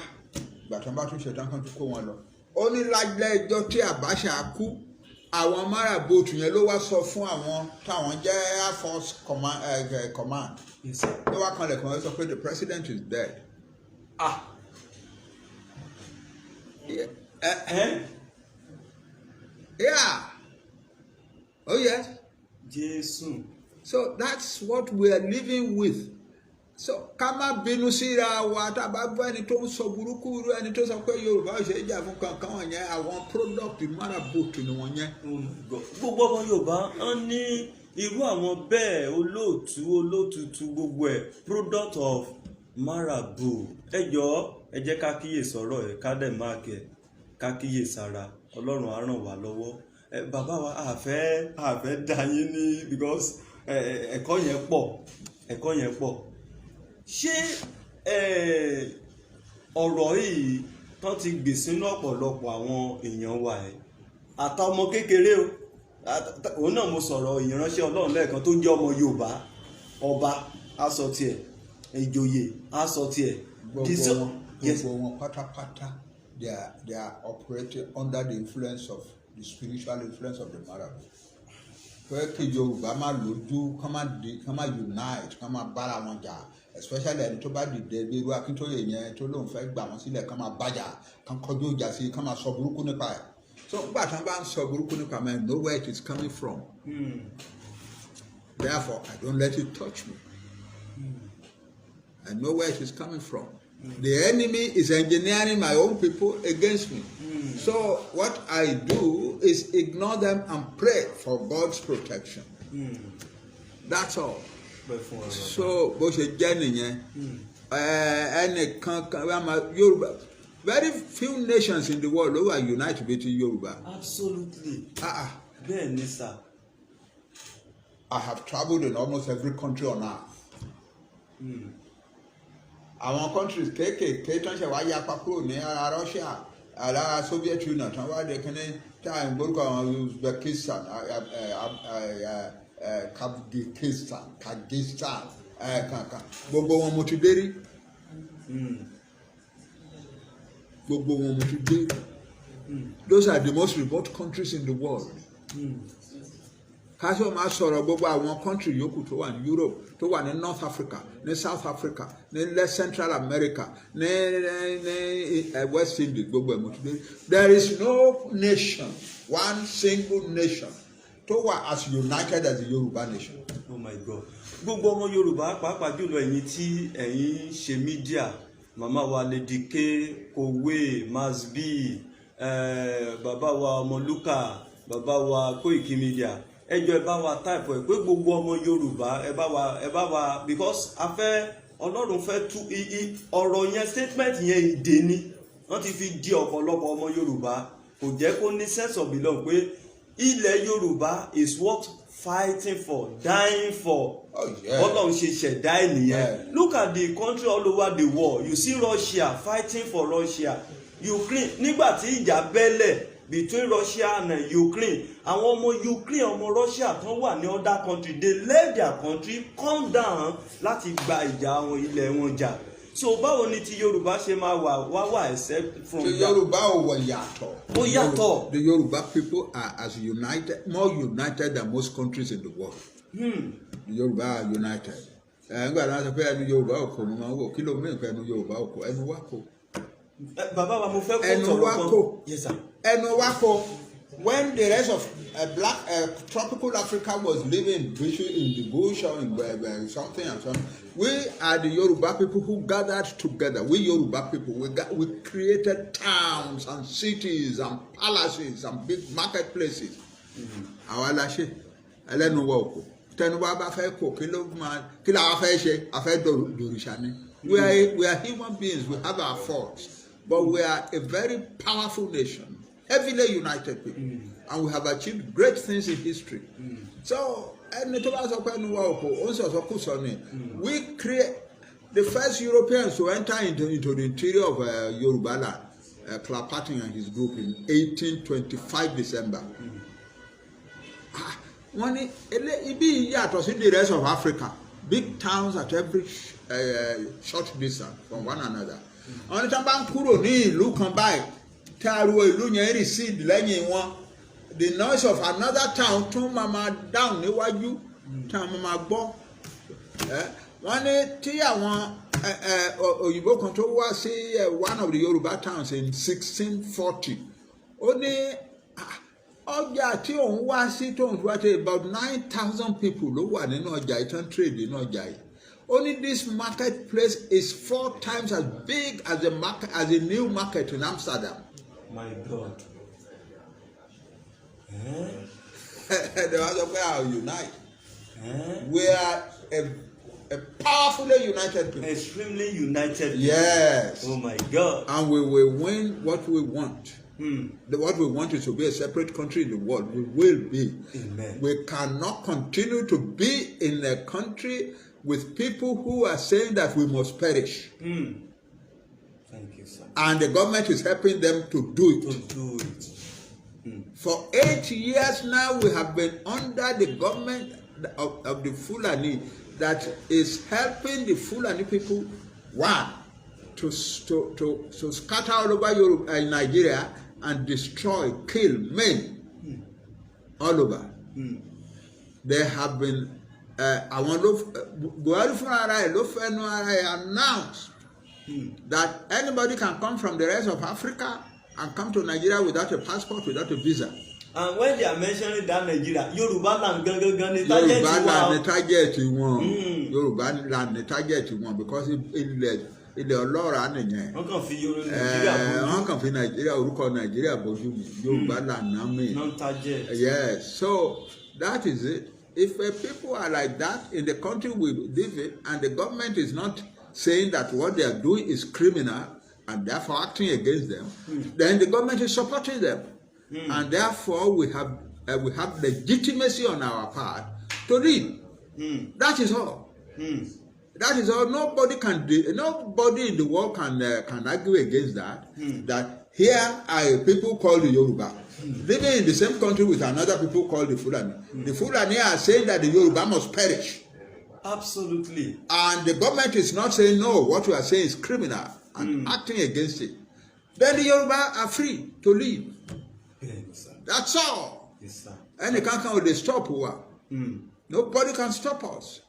ìgbà tó ń bá tún ṣe tán kán tún kó wọn lọ. Ó ní lájẹ́ ẹjọ́ tí Abacha kú àwọn Marabout yẹn ló wá sọ fún àwọn táwọn jẹ́ Air Force command ló wá kanlẹ̀ kan sọ pé the president is dead. Yeah. Oh yes. Jésù. So that's what we are living with. So ká má bínú síra wa tá a bá gbọ́ ẹni tó ń sọ burúkú irú ẹni tó sọ pé Yorùbá ò ṣe é jà fún kankan wọ̀nyẹn àwọn product Marabout ni wọ́n yẹn. Gbogbo ọmọ Yorùbá ń ní irú àwọn bẹ́ẹ̀ olótùtù gbogbo ẹ̀ product of Marabout. Ẹ jọ̀ọ́ ẹ jẹ́ ká kíyè sọ̀rọ̀ ẹ̀ ká dẹ̀ máa kẹ̀ ká kíyè sára Ọlọ́run á ràn wá lọ́wọ́. Bàbá wa àfẹ́ dá yín ní because ẹ̀kọ́ yẹn pọ̀. Ṣé ọ̀rọ̀ yìí tán ti gbè sínú ọ̀pọ̀lọpọ̀ àwọn èèyàn wa ẹ̀ àtọmọ kékeré o òun náà mo sọ̀rọ̀ ìránṣẹ́ Ọlọ́run lẹ́ẹ̀kan tó jẹ́ ọmọ Yorùbá ọba aṣọ tiẹ̀ ìjòyè aṣọ tiẹ̀. Gbogbo wọn pátápátá they are operating under the influence of the spiritual influence of the Marabout. Pé kí Yorùbá máa lójú kán máa unite kán máa bára wọn jà especially ẹni tó bá dìde bí irú Akíntóyè yẹn tó lóun fẹ́ gbà wọ́n sílẹ̀ kán máa bájà kán kọjú ìjà sí kán máa sọ burúkú nípa ẹ̀. So nígbà tí wọ́n bá ń sọ burúkú nípa ẹ̀ I know where it is coming from. Therefore I don't let it touch me. I know where it is coming from. The enemy is engineering my own people against me. So what I do is ignore them and pray for God's protection. That's all. So bó ṣe jẹ́ nìyẹn. Ẹnìkan Yorùbá. Very few nations in the world who are united with Yorùbá. Absolutely. Bẹ́ẹ̀ ni sir. I have traveled in almost every country on earth. Àwọn countries kéékèèké tó ń ṣe wá yapa kúrò ní ara Russia, ara Soviet Union, tó ń wá de kíní táwọn gbórúkọ àwọn Uzbekistan, Kyrgyzstan, kankan. Gbogbo wọn mo ti dé rí. Gbogbo wọn mo ti dé rí. Those are the most remote countries in the world. Káṣọ́ máa sọ̀rọ̀ gbogbo àwọn country yòókù tó wà ní Europe, tó wà ní North Africa, ní South Africa, ní Central America, ní West Indies, gbogbo ẹ̀ mo ti dé. There is no nation, one single nation, tó wà as united as the Yorùbá nation. Oh my God. Gbogbo ọmọ Yorùbá pàápàá jùlọ ẹ̀yin tí ẹ̀yin ṣe mídíà, màmá wa Lady K, Kòwé, Masbi, bàbá wa Ọmọlúkà, bàbá wa Koiki Media. Ẹjọ́ ẹ bá wa type ẹ pé gbogbo ọmọ Yorùbá ẹ bá wa because a fẹ́ Ọlọ́run fẹ́ tú ọ̀rọ̀ yẹn statement yẹn ìdè ni wọ́n ti fi di ọ̀pọ̀lọpọ̀ ọmọ Yorùbá kò jẹ́ kó ní sense of belong pé ilẹ̀ Yorùbá is worth fighting for, dying for. Ọlọ́run ṣe ṣẹ̀dá ènìyàn. Look at the country all over the world. You see Russia fighting for Russia, Ukraine nígbà tí ìjà bẹ́lẹ̀ between Russia and Ukraine. Àwọn ọmọ Ukraine, ọmọ Russia tán wà ní other country, they left their country, come down láti gba ìjà àwọn ilẹ̀ wọn jà. So báwo ni ti Yorùbá ṣe máa wà except from that? Yorùbá ò wọ̀ yàtọ̀. Ó yàtọ̀. The Yorùbá people are as united, more united than most countries in the world. The Yorùbá are united. Nígbà náà sọ pé ẹnu Yorùbá ò kò mo máa wò kí ló mú nǹkan ẹnu Yorùbá ò kò ẹnu wá kò. Bàbá wa mo fẹ́ kó ẹnu wá kò. Yes sir. Ẹnu wá kò. When the rest of tropical Africa was living in the bush or in something and something, we are the Yoruba people who gathered together. We Yoruba people, we created towns and cities and palaces and big marketplaces. Àwa la ṣe ẹlẹ́nu wa oko. Tẹnu wa bá fẹ́ kó kí la wá fẹ́ ṣe a fẹ́ dòrìṣà ni. We are human beings. We have our faults, but we are a very powerful nation. Heavily united people, and we have achieved great things in history. So, we create the first Europeans to enter into the interior of Yorùbáland, Clapperton and his group in 1825 December. It be the rest of Africa, big towns at every short distance from one another. Only time kúrò ní ìlú kan báyìí. The noise of another town tún máa down níwájú táwọn máa gbọ́. Wọ́n ní tí àwọn òyìnbó kan tó wá sí one of the Yoruba towns in 1640 ó ní ọjà tí òun wá sí tóun wá sí about 9,000 people ló wà nínú ọjà ìtàn trade nínú ọjà yìí. Only this marketplace is 4 times as big as a new market in Amsterdam. My God. The other way are unite. We are a powerfully united people. Extremely united people. Yes. Oh my God. And we will win what we want. What we want is to be a separate country in the world. We will be. Amen. We cannot continue to be in a country with people who are saying that we must perish. Thank you, sir. And the government is helping them to do it. For 8 years now, we have been under the government of the Fulani that is helping the Fulani people, one, to scatter all over Nigeria and destroy, kill, maim, all over. They have been, announced that anybody can come from the rest of Africa and come to Nigeria without a passport, without a visa. And when they are mentioning that Nigeria, Yorùbáland gangan ni target wọn. Yorùbáland ni target wọn because ilẹ̀ ọlọ́ra nìyẹn. wọ́n kàn fi Nàìjíríà bójú. wọ́n kàn fi Nàìjíríà orúkọ Nàìjíríà bójú mi Yorùbáland náà mi. non-target. Yes, so that is it. If people are like that in the country we live in, and the government is not saying that what they are doing is criminal and therefore acting against them, then the government is supporting them, and therefore we have legitimacy on our part to lead. That is all. That is all. Nobody in the world can argue against that. That here are people called the Yorùbá, living in the same country with another people called the Fulani. The Fulani are saying that the Yorùbá must perish. Absolutely. And the government is not saying no, what you are saying is criminal and acting against it. Then the Yorùbá are free to live. Yes, That's all. yes, sir. And they can't stop war. Nobody can stop us.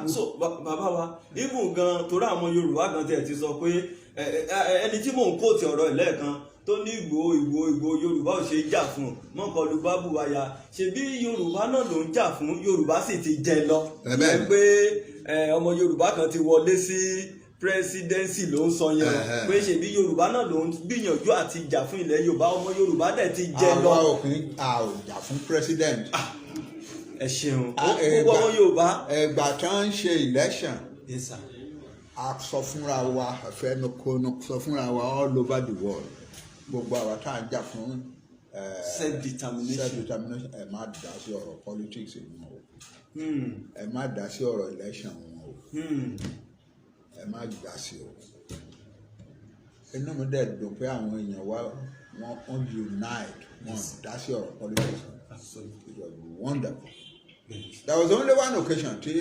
So bàbá wa even gan torí àwọn Yorùbá gan tẹ̀ ti sọ pé ẹni tí mò ń kóòtù ọ̀rọ̀ ìlẹ́ẹ̀kan tó ní Ìgbòho Yorùbá ò ṣe jà fún mọ́kànlú bábù wáyà ṣebí Yorùbá náà ló ń jà fún Yorùbá sì ti jẹ lọ pé ọmọ Yorùbá kan ti wọlé sí presidency ló ń sọ yẹn pé ṣebí Yorùbá náà ló ń gbìyànjú àti jà fún ilẹ̀ Yorùbá ọmọ Yorùbá dẹ̀ ti jẹ lọ. àwa òfin jà fún president. ẹ ṣeun gbogbo ọmọ Yorùbá. ẹgbà tí wọ́n ń ṣe election. Yes, sir. a sọ fúnra wa àfẹnukonu sọ fúnra wa all over the world gbogbo àwa tá à ń jà fún self-determination ẹ má dá sí ọ̀rọ̀ politics wọn o ẹ má dá sí ọ̀rọ̀ election wọn o ẹ má dá sí o inú mi dẹ̀ dùn pé àwọn èèyàn wa wọ́n unite wọ́n dá sí ọ̀rọ̀ politics it was wonderful. There was only one occasion tí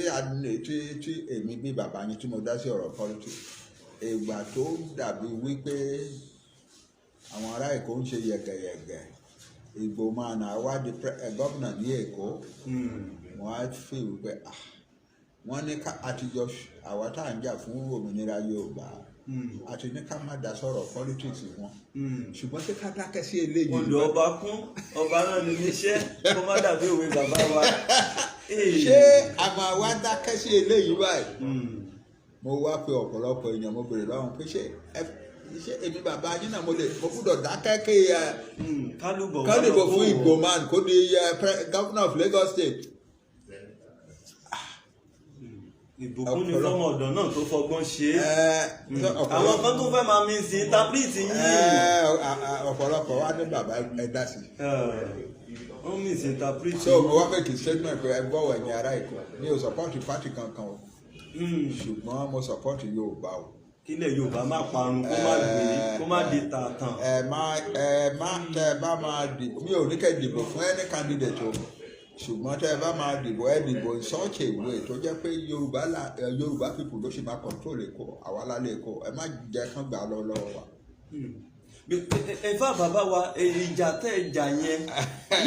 èmi bí bàbá yín tí mo dá sí ọ̀rọ̀ politics ìgbà tó dàbí wípé àwọn ará Èkó ń ṣe yẹ̀gẹ̀yẹ̀gẹ̀ Ìgbò máa nà wá di gómìnà ní Èkó wọ́n á fi wípé wọ́n ní àtijọ́ àwa tá à ń jà fún òmìnira Yorùbá àti ní ká má dá sọ̀rọ̀ politics wọn ṣùgbọ́n tí ká dákẹ́ sí eléyìí. olù ọba kún ọba náà ní iṣẹ́ kó má dàbí òwe bàbá wa. ṣé a máa wá dákẹ́ sí eléyìí báyìí mo wá pé ọ̀pọ̀lọpọ̀ èèyàn mo bèrè lọ́wọ́ pé ṣé èmi bàbá yín náà mo gbúdọ̀ dákẹ́ kí kálíbò fún Ìgbò man kó di governor of Lagos State. ìbùkún ni fọmọ ọ̀dọ̀ náà tó fọgbọ́n ṣe é àwọn kan tó fẹ́ máa mi sí tábìlìtì yìí. ọ̀pọ̀lọpọ̀ wá ní bàbá ẹ dá sí. wọ́n mi sí tábìlìtì. so mo wá fẹ́ kí statement pé ẹ gbọ́ ẹ̀yin ará Èkó mi ò support party kankan o ṣùgbọ́n mo support Yorùbá o. kílẹ̀ Yorùbá má parun kó má gbé kó má di tààtàn. ẹ má tẹ bá máa dìbò mi ò ní kẹ́ dìbò fún any candidate o ṣùgbọ́n tẹ́ ẹ bá máa dìbò ẹ dìbò in such a way tó jẹ́ pé Yorùbá people ló ṣe máa control Èkó àwa lálẹ́ Èkó ẹ má jẹ́ kán gbà lọ́wọ́ wa. ẹ̀fà bàbá wa ìjà tẹ́ ìjà yẹn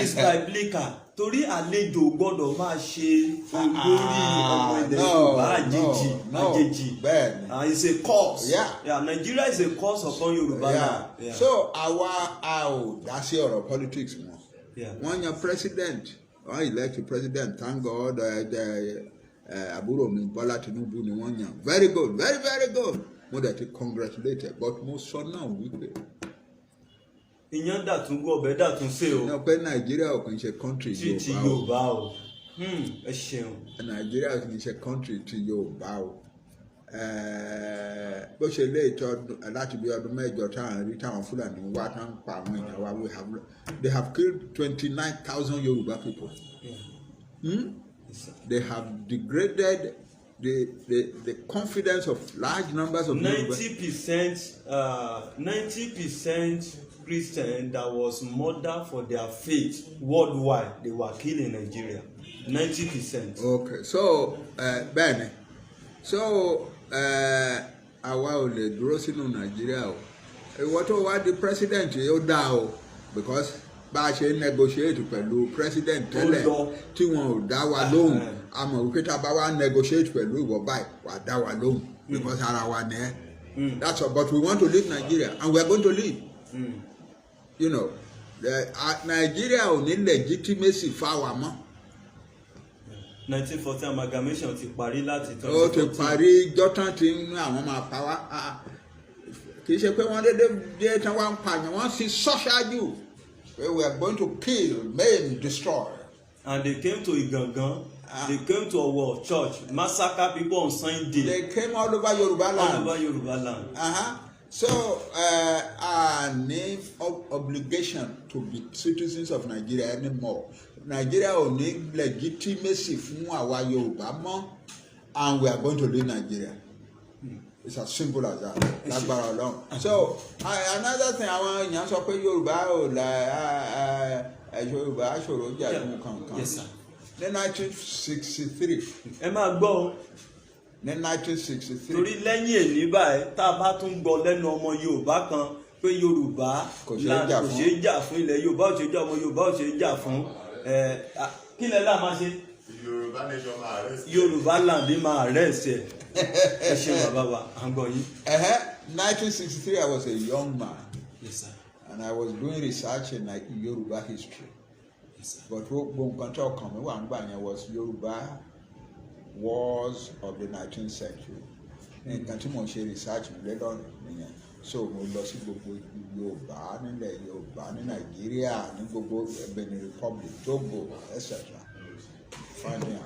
is biblical torí àlejò gbọ́dọ̀ máa ṣe olórí ọmọ ilẹ̀ Yorùbá àjèjì. It's a curse. Nigeria is a curse upon Yorùbá now. So àwa a ò dá sí ọ̀rọ̀ politics wọn wọ́n yan president. I elect the president, thank God. Àbúrò mi Bọ́lá Tinubu ni wọ́n yàn. Very good, very very good. Mo dẹ̀ ti congratulated, but mo sọ náà wípé. Ìyẹn dàtún gbọ́ ọbẹ̀ dàtún ṣe o. Ní pé Nàìjíríà ò kàn ṣe country Yorùbá o. Ti Yorùbá o. Ẹ ṣeun. Nàìjíríà ò kàn ṣe country ti Yorùbá o. Bó ṣe lé ìtọ́ láti bí ọdún mẹ́jọ táwọn rí táwọn Fúlàní wá tán pa àwọn èèyàn wa they have killed 29,000 Yorùbá people. They have degraded the confidence of large numbers of 90% Christian that was murdered for their faith worldwide they were killed in Nigeria 90%. Okay, so bẹ́ẹ̀ni so àwa ò lè dúró sínú Nàìjíríà o ìwọ tó wá di president yóò dá o because bá a ṣe negotiate pẹ̀lú president tẹ́lẹ̀ tí wọn ò dá wa lóhùn a mọ̀ wípé tá a bá wá negotiate pẹ̀lú ìwọ báyìí wà á dá wa lóhùn because ara wa ni ẹ́ that's all but we want to leave Nigeria and we are going to leave you know Nigeria ò ní legitimacy fáwa mọ́ 1940 amalgamation ti parí láti 2014. ó ti parí jọ́tàn tí àwọn máa pa wá kì í ṣe pé wọ́n dédé tán wá ń pààyàn wọ́n sì sọ ṣáájú pé we are going to kill, maim, destroy. And they came to Igangan, they came to our church, massacre people on Sunday. They came all over Yorùbáland. All over Yorùbáland. So our name of obligation to be citizens of Nigeria anymore. Nigeria ò ní legitimacy fún àwa Yorùbá mọ́, and we are going to leave Nigeria. It's as simple as that. Lágbára Ọlọ́run. So another thing, àwọn èèyàn sọ pé Yorùbá ò Yorùbá ṣòro jà fún kankan. Yes, sir. Ní 1963. Ẹ máa gbọ́. Ní 1963. Torí lẹ́yìn èní báyìí tá a bá tún gbọ́ lẹ́nu ọmọ Yorùbá kan pé Yorùbá kò ṣeé jà fún ilẹ̀ Yorùbá ò ṣeé jà ọmọ Yorùbá ò ṣeé jà fún kí lẹ láà máa ṣe. Yorùbá nation máa arrest. Yorùbáland máa arrest ẹ. Ẹ ṣe bàbá wa à ń gbọ́ yín. 1963 I was a young man. Yes, sir. And I was doing research in Yoruba history. Yes, sir. But what nǹkan tó kàn mí wà nígbà yẹn was Yoruba wars of the 19th century. Nǹkan tí mo ṣe research mi lẹ́dọ̀ nìyẹn. So mo lọ sí gbogbo Yorùbá nílẹ̀ Yorùbá ní Nàìjíríà ní gbogbo Benin Republic, Togo, etc. Finding out.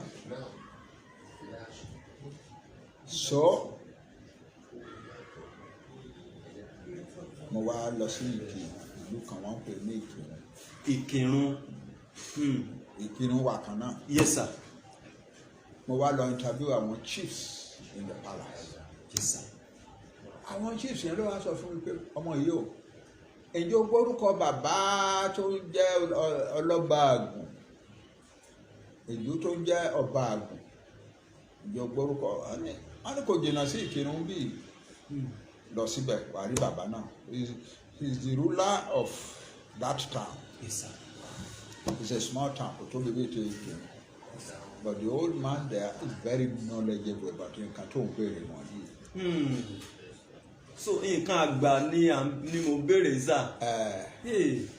So mo wá lọ sí ìlú kan wọ́n pè ní Ìkìrun. Ìkìrun wà kan náà. Yes, sir. Mo wá lọ interview àwọn chiefs in the palace. Yes, sir. Àwọn chiefs yẹn ló wá sọ fún mi pé ọmọ yìí o ǹjẹ́ o gbórúkọ bàbá tó ń jẹ́ ọlọ́ba àgùn ìlú tó ń jẹ́ ọba àgùn ǹjẹ́ o gbórúkọ wọ́n ní kò jìnnà sí Ìkìrun bíi lọ síbẹ̀ wà rí bàbá náà he is the ruler of that town. Yes, sir. It's a small town kò tóbi bí ètò Ìkìrun but the old man there is very knowledgeable about nǹkan tó ń béèrè wọ̀nyí. So nǹkan àgbà ni mo béèrè sá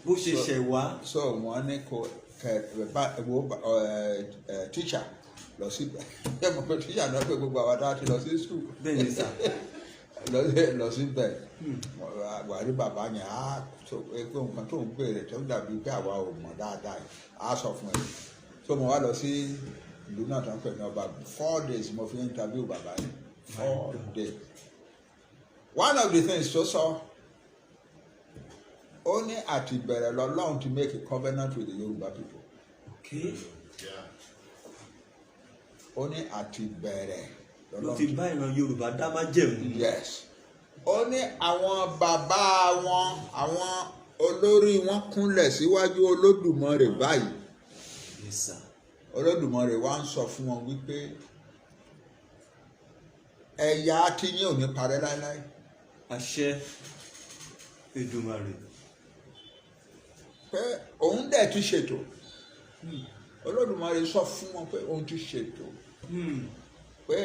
bó ṣe ṣẹ̀ wá. So wọ́n ní kò teacher lọ síbẹ̀ ẹ mọ̀ pé teacher náà pé gbogbo àwọn àti lọ sí school. Bẹ́ẹ̀ ni sá. lọ síbẹ̀ wà rí bàbá yẹn á sọ pé nǹkan tó ń béèrè tó dàbí pé àwa ò mọ̀ dáadáa á sọ fún ẹ. So mo wá lọ sí ìlú náà tó ń pè ní ọba 4 days mo fi interview bàbá yẹn 4 days. One of the things tó sọ ó ní àti ìbẹ̀rẹ̀ lọ́lọ́run to make a covenant with the Yoruba people. Okay. Ó ní àti ìbẹ̀rẹ̀ ló ti bá ìran Yorùbá dá májẹ̀mú. Yes. Ó ní àwọn bàbá wọn àwọn olórí wọn kúnlẹ̀ síwájú Olódùmarè báyìí. Yes, sir. Olódùmarè wá ń sọ fún wọn wípé ẹ̀yà tí yín ò ní parẹ́ láéláé. Àṣẹ Èdùmàrè. Pé òun dẹ̀ ti ṣètò. Olódùmarè sọ fún wọn pé òun ti ṣètò. Pé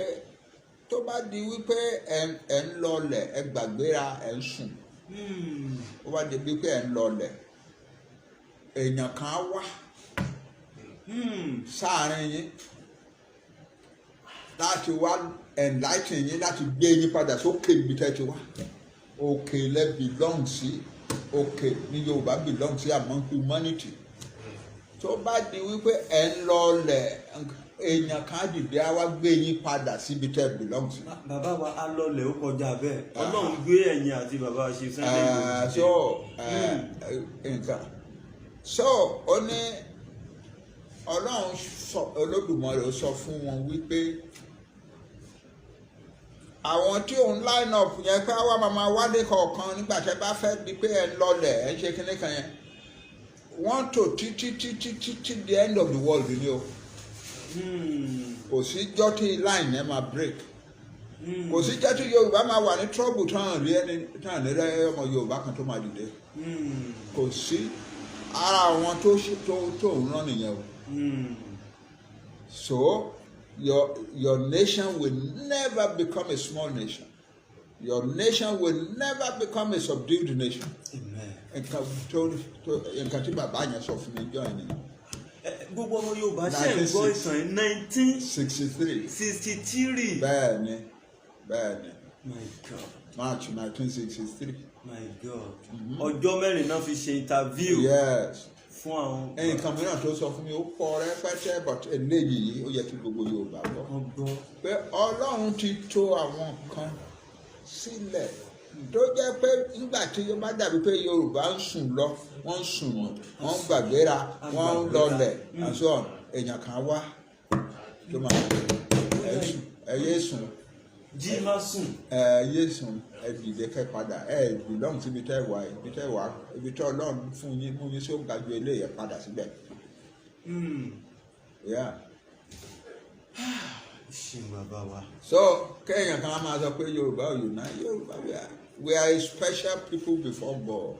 tó bá di wípé ẹ ń lọlẹ̀ ẹ gbàgbéra ẹ ń sùn. Ó bá di wípé ẹ ń lọlẹ̀ èèyàn kan á wá sáàárín yín láti wá enlighten yín láti gbé yín padà sókè ibi tẹ́ ti wá. Òkè lẹ belong sí òkè ní Yorùbá belong sí among humanity. Tó bá di wípé ẹ ń lọlẹ̀ èèyàn kan dìde á wá gbé yín padà síbi tẹ́ belong sí. Bàbá wa á lọlẹ̀ ó kọjá bẹ́ẹ̀ Ọlọ́run gbé ẹ̀yìn àti bàbá ṣe Sunday. So ó ní Ọlọ́run Olódùmarè sọ fún wọn wípé àwọn tí òun line up yẹn pé àwa máa wálé kọ̀ọ̀kan nígbà tẹ́ bá fẹ́ di pé ẹ ń lọlẹ̀ ẹ ń ṣe kíní kan yẹn wọ́n tò títí the end of the world ni o. Kò sí jọ́ tí line yẹn máa break. Kò sí jọ́ tí Yorùbá máa wà ní trouble tán rí ọmọ Yorùbá kan tó máa dìde. Kò sí ara àwọn tó ń rán nìyẹn o. So your nation will never become a small nation. Your nation will never become a subdued nation. Nǹkan tí bàbá yẹn sọ fún mi jọ ẹni. gbogbo ọmọ Yorùbá ṣe ń gbọ́ ìtàn 1963. bẹ́ẹ̀ni my God. March 1963. my God. ọjọ́ mẹ́rin náà fi ṣe interview. yes. fún àwọn. nǹkan mìíràn tó sọ fún mi ó pọ̀ rẹpẹtẹ but eléyìí ó yẹ kí gbogbo Yorùbá gbọ́ pé Ọlọ́run ti tò àwọn kan sílẹ̀ tó jẹ́ pé nígbà tí yóò bá dàbí pé Yorùbá ń sùn lọ wọ́n ń sùn wọ́n ń gbàgbéra wọ́n ń lọlẹ̀ àṣọ èèyàn kan wá tó máa ẹyẹ sùn jí má sùn ẹyẹ sùn ẹbìdẹ kẹ padà ìlọrun síbi tẹ wà ibi tẹ Ọlọ́run fún yín mú yín sí ó ga ju eléyẹ padà síbẹ̀. ṣé bàbá wa. so kéèyàn kan máa sọ pé Yorùbá ò unite Yorùbá we are a special people before God.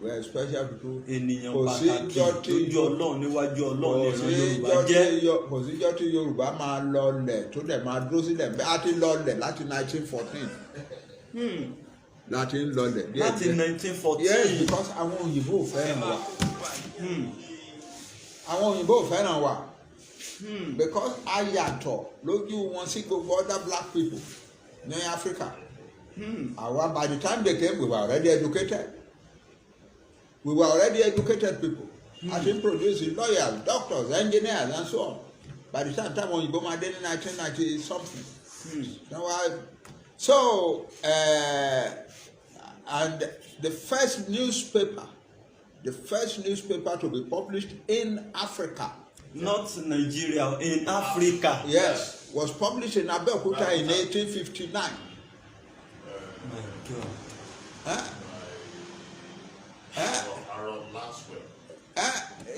We are special people. ènìyàn pàtàkì lójú Ọlọ́run níwájú Ọlọ́run ní Yorùbá jẹ́. kò síjọ́ tí Yorùbá máa lọlẹ̀ tó dẹ̀ máa dúró sílẹ̀ bẹ́ẹ̀ á ti lọlẹ̀ láti 1914. láti ń lọlẹ̀ díẹ̀ láti 1914. yes because àwọn òyìnbó ò fẹ́ràn wa. àwọn òyìnbó ò fẹ́ràn wa. because a yàtọ̀ lójú wọn sí gbogbo other black people ní Africa. àwa by the time they came we were already educated. We were already educated people. I think producing lawyers, doctors, engineers, and so on. By the time when you go my day in 1990 something. So and the first newspaper to be published in Africa. Not Nigeria, in Africa. Yes, was published in Abeokuta in 1859. My God.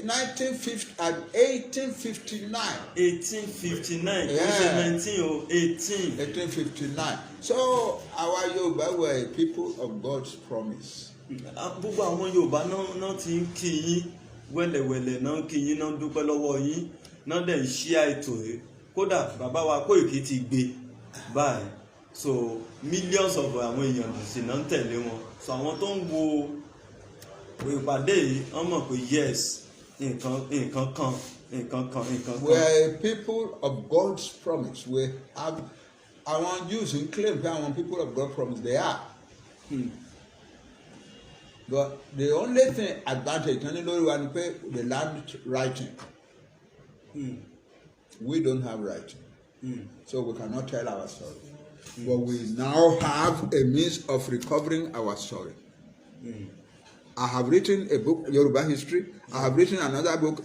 1859. 1859. Yeah. 1859. So our Yorùbá were a people of God's promise. Gbogbo àwọn Yorùbá náà ti ń kí yín wẹ́lẹ̀wẹ́lẹ̀ náà ń kí yín náà ń dúpẹ́ lọ́wọ́ yín náà dẹ̀ ń ṣí àìtò rẹ̀ kódà bàbá wa Kóìkí ti gbé báyìí so millions of àwọn èèyàn sì náà ń tẹ̀lé wọn so àwọn tó ń wo ìpàdé yìí wọ́n mọ̀ pé yes nǹkan kan. We are a people of God's promise. We have our Jews who claim that our people of God's promise they are. But the only thing advantage the land writing. We don't have writing. So we cannot tell our story. But we now have a means of recovering our story. I have written a book, Yoruba history. I have written another book,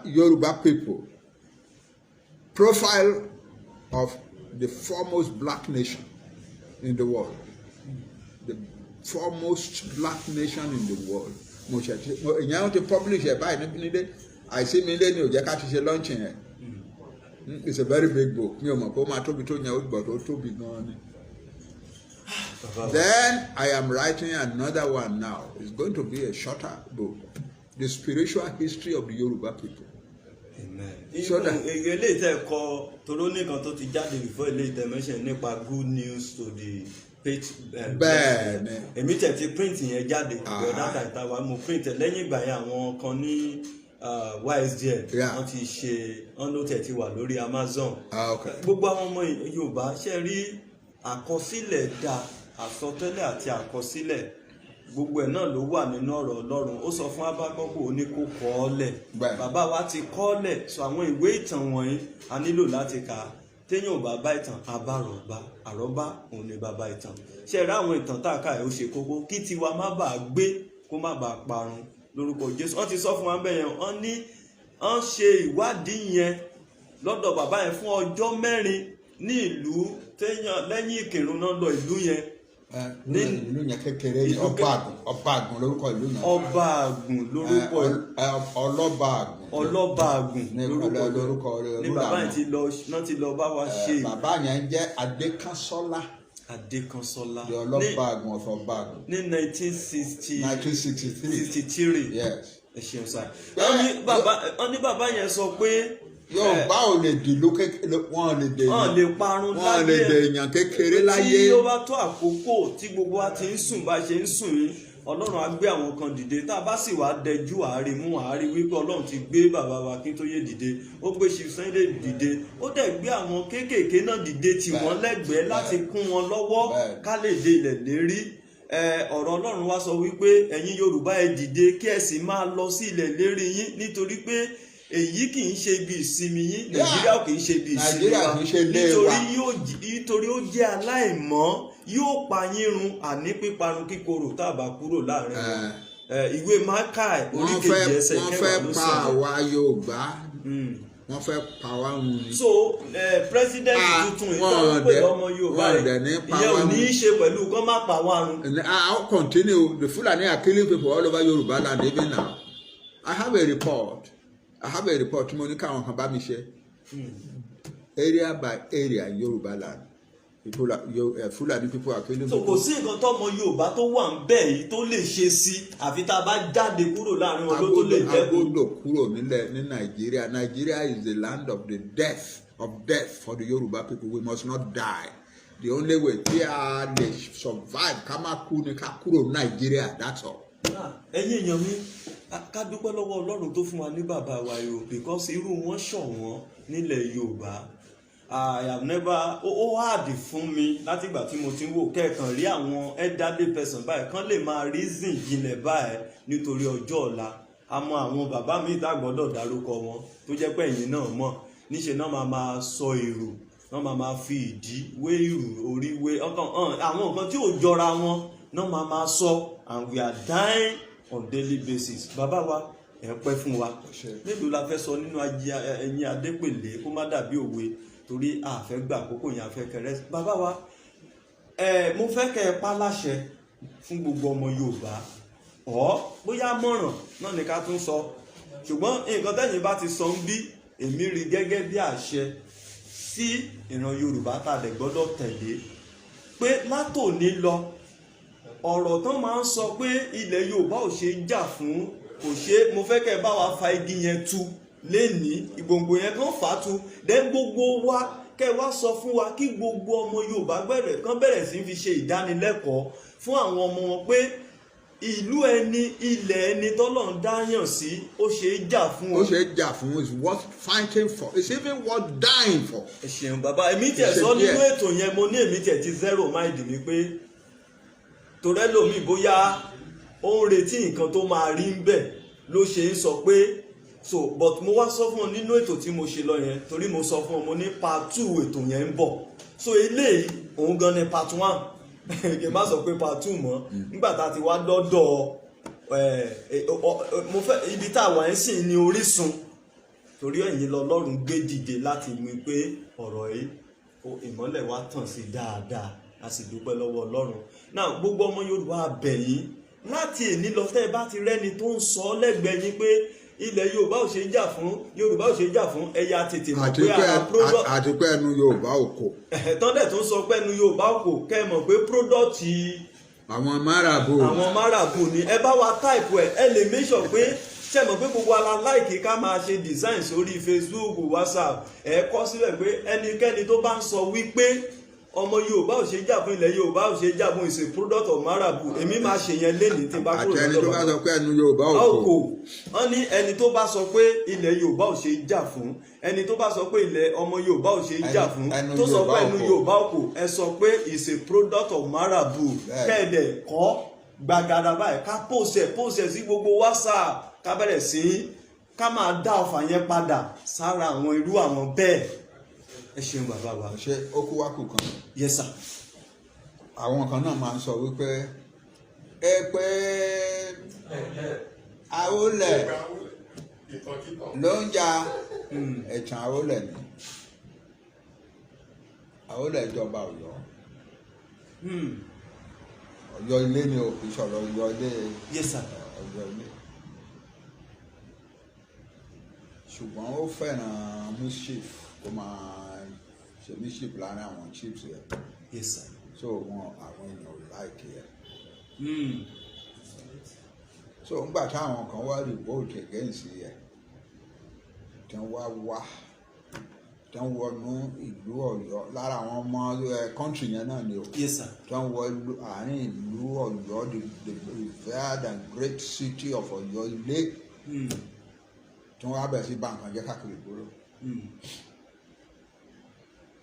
Yoruba people, profile of the foremost black nation in the world. The foremost black nation in the world. To publish it by I see me launching it. It's a very big book. Then I am writing another one now. It's going to be a shorter book. The spiritual history of the Yoruba people. Amen. Eléyìí tẹ́ kọ toró nìkan tó ti jáde before eléyìí tẹ́ mention nípa good news to the page. Bẹ́ẹ̀ni. Èmi tẹ̀ ti print yẹn jáde. That time táwa mo print lẹ́yìn ìgbà yẹn àwọn kan ní YSDL. Wọ́n ti ṣe ọ̀nà tẹ̀ ti wà lórí Amazon. Gbogbo àwọn ọmọ Yorùbá ṣe rí àkọsílẹ̀ dá àsọtẹ́lẹ̀ àti àkọsílẹ̀ gbogbo ẹ̀ náà ló wà nínú ọ̀rọ̀ Ọlọ́run ó sọ fún Ábákọ́kù ó ní kó kọ ọ́ lẹ̀ bàbá wa ti kọ ọ́ lẹ̀ sọ àwọn ìwé ìtàn wọ̀nyí a nílò láti kà á téèyàn ò bá bá ìtàn àbárọ̀bá àrọ́bá òun ni bàbá ìtàn ṣe rí àwọn ìtàn tá a kà ẹ̀ ó ṣe kókó kí tiwa má bàa gbé kó má bàa parun lórúkọ Jésù wọ́n ti sọ fún wa bẹ́ẹ̀ yẹn wọ́n ní wọ́n ṣe ìwádìí yẹn lọ́dọ̀ bàbá yẹn fún ọjọ́ 4 ní ìlú téèyàn lẹ́yìn ìkírun náà lọ ìlú yẹn ìlú yẹn kékeré Ọbàgùn lórúkọ ìlú yẹn. Ọbàgùn lórúkọ Ọlọ́bàgùn lórúkọ ní bàbá yẹn ti lọ bá wa ṣe. Bàbá yẹn jẹ́ Adékánsọ́lá. The Ọlọ́bàgùn of Ọbàgùn. Ní 1963. Yes. Ẹ ṣeun sá. Wọ́n ní bàbá yẹn sọ pé Yorùbá ò lè dìlú kékeré wọn lè parun láyé wọn lè dè èèyàn kékeré láyé. Tí ó bá tó àkókò tí gbogbo wa ti ń sùn bá ṣe ń sùn yìí Ọlọ́run á gbé àwọn kan dìde tá a bá sì wá dẹjú àárín mú àárín wípé Ọlọ́run ti gbé bàbá wa Akíntóyè dìde, ó gbé Chief Sunday dìde, ó dẹ̀ gbé àwọn kéékèèké náà dìde tì wọ́n lẹ́gbẹ̀ẹ́ láti kún wọn lọ́wọ́ ká lè dé ilẹ̀ lérí. Ọ̀rọ̀ Ọlọ́run wá sọ wípé ẹ̀yin Yorùbá ẹ dìde kí ẹ sì máa lọ sí ilẹ̀ lérí yín, nítorí pé èyí kì í ṣe ibi ìsinmi yín, Nàìjíríà kì í ṣe ibi ìsinmi wa, nítorí ó jẹ́ aláìmọ́, yóò pa yín run, àní píparun kíkorò tá a bá kúrò láàrin wọn. Ìwé Mákàì orí kejì ẹsẹ̀ kẹwàá ló sọ. wọ́n fẹ́ pa àwa Yorùbá, wọ́n fẹ́ pa wá run ni. So president tuntun ìtàn pé ọmọ Yorùbá rẹ̀ ìyẹn ò ní í ṣe pẹ̀lú kán má pa wá run. I'll continue. The Fulani are killing people all over Yorùbáland even now. I have a report tí mo ní káwọn kan bá mi ṣe. Area by area in Yorùbáland. Fulani people are killing people. So kò sí nǹkan tọ́mọ Yorùbá tó wà ń bẹ̀ yìí tó lè ṣe sí àfi tá a bá jáde kúrò láàrin wọn ló tó lè jẹ́. agbọ́dọ̀ kúrò nílẹ̀ ní Nàìjíríà. Nigeria is the land of the death for the Yoruba people. We must not die. The only way tí a lè survive ká má kú ni ká kúrò Nàìjíríà, that's all. Ẹ̀yin èèyàn mi ká dúpẹ́ lọ́wọ́ Ọlọ́run tó fún wa ní bàbá wa yìí, because irú wọn ṣọ̀wọ́n nílẹ̀ Yorùbá. I have never ó hard fún mi láti ìgbà tí mo ti ń wò kẹ́ẹ̀kan rí àwọn elderly person báyìí kán lè máa reason jinlẹ̀ báyìí nítorí ọjọ́ ọ̀la. Àmọ́ àwọn bàbá mi tá gbọ́dọ̀ dárúkọ wọn tó jẹ́ pé ẹ̀yin náà mọ̀, níṣẹ́ náà máa sọ èrò, náà máa fi ìdí wé ìrù orí wé ọkàn àwọn nǹkan tí ò jọra wọn náà máa sọ, and we are dying on daily basis. Bàbá wa ẹ pẹ́ fún wa. Mélòó la fẹ́ sọ nínú ẹ̀yin Adépèlé kó má dàbí òwe, torí àfẹ́ gbà àkókò yẹn àfẹ́ kẹrẹ́. Bàbá wa mo fẹ́ kẹ́ ẹ pa láṣẹ fún gbogbo ọmọ Yorùbá, bóyá mọ̀ràn náà ni ká tún sọ, ṣùgbọ́n nǹkan tẹ́yin bá ti sọ ń bí èmi rí gẹ́gẹ́ bí àṣẹ sí ìran Yorùbá tá a lè gbọ́dọ̀ tẹ̀lé, pé látòní lọ ọ̀rọ̀ tán máa ń sọ pé ilẹ̀ Yorùbá ò ṣe jà fún, kò ṣe, mo fẹ́ kẹ́ ẹ bá wa fa igi yẹn tu lénìí, ìgbòǹgbò yẹn kan fà á tu, then gbogbo wa kẹ́ wá sọ fún wa kí gbogbo ọmọ Yorùbá kan bẹ̀rẹ̀ sí fi ṣe ìdánilẹ́kọ̀ọ́ fún àwọn ọmọ wọn pé ìlú ẹni, ilẹ̀ ẹni tọ́lọ́run dáyàn sí ó ṣe é jà fún. Ó ṣe é jà fún, is worth fighting for, it's even worth dying for. Ẹ ṣeun bàbá, èmi tẹ̀ sọ nínú ètò yẹn, mo ní èmi tẹ̀ ti zero mind mi pé torẹ́ lómi bóyá ó ń retí nǹkan tó máa rí ń bẹ̀ ló ṣe ń sọ pé so, but mo wá sọ fún ọ nínú ètò tí mo ṣe lọ yẹn, torí mo sọ fún ọ mo ní part 2 ètò yẹn ń bọ̀, so eléyìí òun gan ni part 1 kì í má sọ pé part 2 mọ́, nígbà tá a ti wá dọ́dọ̀ mo fẹ́ ibi tá a wà ń sìn ní Orísun, torí ẹ̀yin lọ́lọ́run gbé dìde láti mú pé ọ̀rọ̀ yìí ìmọ́lẹ̀ wa tàn sí dáadáa, a sì dúpẹ́ lọ́wọ́ Ọlọ́run. Náà gbogbo ọmọ Yorùbá abẹ̀yìn láti èní lọ tẹ́ ẹ bá ti rẹ́ni tó ń sọ lẹ́gbẹ̀ẹ́ yín pé ilẹ̀ Yorùbá ò ṣe é jà fún, Yorùbá ò ṣe é jà fún, ẹ̀yà tètè mọ̀ pé ara product àti pé ẹnu Yorùbá ò kò. Tọ́ndẹ̀ tó ń sọ pé ẹnu Yorùbá ò kò, kẹ́ ẹ mọ̀ pé product àwọn Marabout ni. Ẹ bá wa type ẹ lè make sure pé ṣe mọ̀ pé gbogbo ala láìkí ká máa ṣe design sórí Facebook, WhatsApp, ẹ kọ sílẹ̀ pé ẹnikẹ́ni tó bá ń sọ wípé ọmọ Yorùbá ò ṣe jà fún, ilẹ̀ Yorùbá ò ṣe jà fún, is a product of Marabout, èmi máa ṣe yẹn lénìí tí n bá kúrò lọ́dọ̀. àti ẹni tó bá sọ pé ẹnu Yorùbá ò kò. wọ́n ní ẹni tó bá sọ pé ilẹ̀ Yorùbá ò ṣe jà fún, ẹni tó bá sọ pé ilẹ̀ ọmọ Yorùbá ò ṣe jà fún, tó sọ pé ẹnu Yorùbá ò kò, ẹ sọ pé is a product of Marabout, kẹ́ẹ̀dẹ̀ kọ́ gbàgàdà báyìí ká pòsẹ̀ sí gbogbo WhatsApp, ká bẹ̀rẹ̀ sí ká máa dá ọfà yẹn padà sára àwọn irú àwọn bẹ́ẹ̀. Ẹ ṣeun bàbá wa. Ṣé ó kú wá kù kan? Yes sir. Àwọn kan náà máa ń sọ wípé pé Àwólẹ̀ ló ń ja ẹ̀tàn Àwólẹ̀ ni. Àwólẹ̀ ìjọba Ọ̀yọ́. Ọ̀yọ́ ilé ni o, kì í sọ̀rọ̀ Ọ̀yọ́ ilé. Yes sir. Ọ̀yọ́ ilé. Ṣùgbọ́n ó fẹ́ràn mischief, kó máa ṣe mischief láàrin àwọn chiefs yẹn. Yes sir. So àwọn èèyàn ò láìkí ẹ. So ńgbà táwọn kan wá revolt against ẹ tí wọ́n wá tó ń wọnú ìlú Ọ̀yọ́ lára àwọn ọmọ kọ́ńtì yẹn náà ni o. Yes sir. tó ń wọ àárín ìlú Ọ̀yọ́ the revered and great city of Ọ̀yọ́ Ilé tí wọ́n wá bẹ̀rẹ̀ sí báńkì jẹ́ káàkiri ìgboro.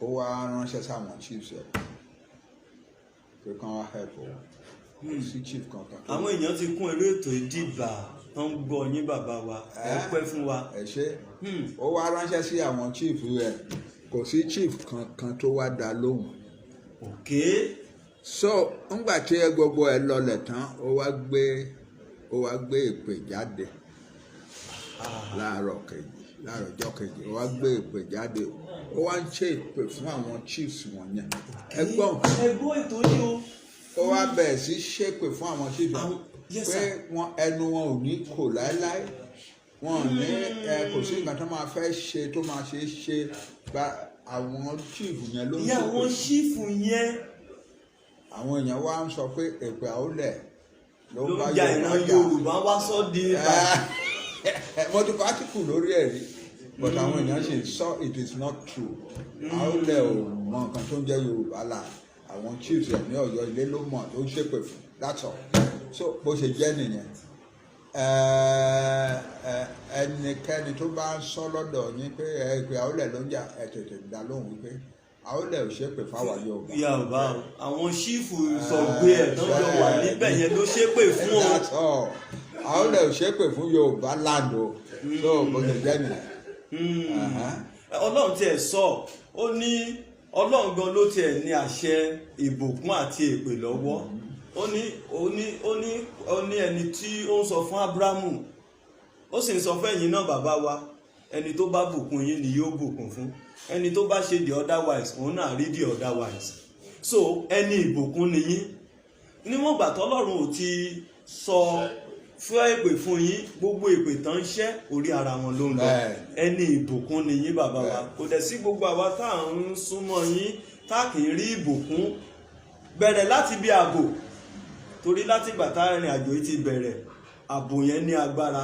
ó wá ránṣẹ́ sáwọn chiefs ẹ̀ pé kán wá help o sí chief kankan. àwọn èèyàn ti kún eré ètò ìdìbà tó ń gbọ́ yín bàbá wa ẹ pẹ́ fún wa. ẹ ṣe ó wá ránṣẹ́ sí àwọn chief rẹ̀ kò sí chief kankan tó wá dá lóhùn. Okay. So ńgbà tí gbogbo ẹ lọlẹ̀ tán ó wá gbé ìpè jáde láàárọ̀ ọjọ́ kejì ó wá gbé ìpè jáde ó wá ń ṣe ìpè fún àwọn chiefs wọ̀nyẹn. ẹgbọ́n ètò yìí o. ó wá bẹ̀rẹ̀ sí ṣépè fún àwọn chiefs pé ẹnu wọn ò ní kò láéláé wọn ò ní kò sí nǹkan tó máa fẹ́ ṣe tó máa ṣe gba àwọn chief yẹn ló ń ṣépè. àwọn chief yẹn. àwọn èèyàn wá ń sọ pé èpè àólẹ̀ ló ń bá Yorùbá wá sọ di mo ti pàtíkù lórí ẹ̀rí but àwọn èèyàn ṣe sọ it is not true. àólẹ̀ ò mọ nǹkan tó ń jẹ́ Yorùbáland àwọn chiefs ẹ̀ ní Ọ̀yọ́ Ilé ló mọ̀ tó ń ṣépè fún that's all. So bó ṣe jẹ́ nìyẹn ẹnikẹ́ni tó bá ń sọ lọ́dọ̀ yín pé èpè àólẹ̀ ló ń jà ẹ̀ tètè dá lóhùn wípé àólẹ̀ ò ṣépè fáwa Yorùbá. Yorùbá àwọn ṣífù sọ̀gbé ẹ̀ tó jọ wà níbẹ̀ yẹn ló ṣépè fún ọ. that's all. àólẹ̀ ò ṣépè fún Yorùbáland o so bó ṣe jẹ́ nìyẹn. Ọlọ́run tiẹ̀ sọ ó ní Ọlọ́run gan ló tiẹ̀ ní àṣẹ ìbùkún àti èpè lọ́wọ́. ó ní ẹni tí ó ń sọ fún Ábúráhámù ó sì ń sọ fẹ́yìn náà bàbá wa ẹni tó bá bùkún yín ni yóò bùkún fún ẹni tó bá ṣe the otherwise òun náà rí the otherwise. So ẹni ìbùkún ni yín níwọ̀n gbà tọ́lọ́run ò ti sọ fún èpè fún yín gbogbo èpè tán ń ṣẹ́ orí ara wọn ló ń lọ. ẹni ìbùkún ni yín bàbá wa kò dẹ̀ sí gbogbo àwa tá à ń súnmọ́ yín tá kì í rí ìbùkún bẹ̀rẹ̀ láti bí ààbò torí láti ìgbà tá ìrìn àjò yìí ti bẹ̀rẹ̀ ààbò yẹn ní agbára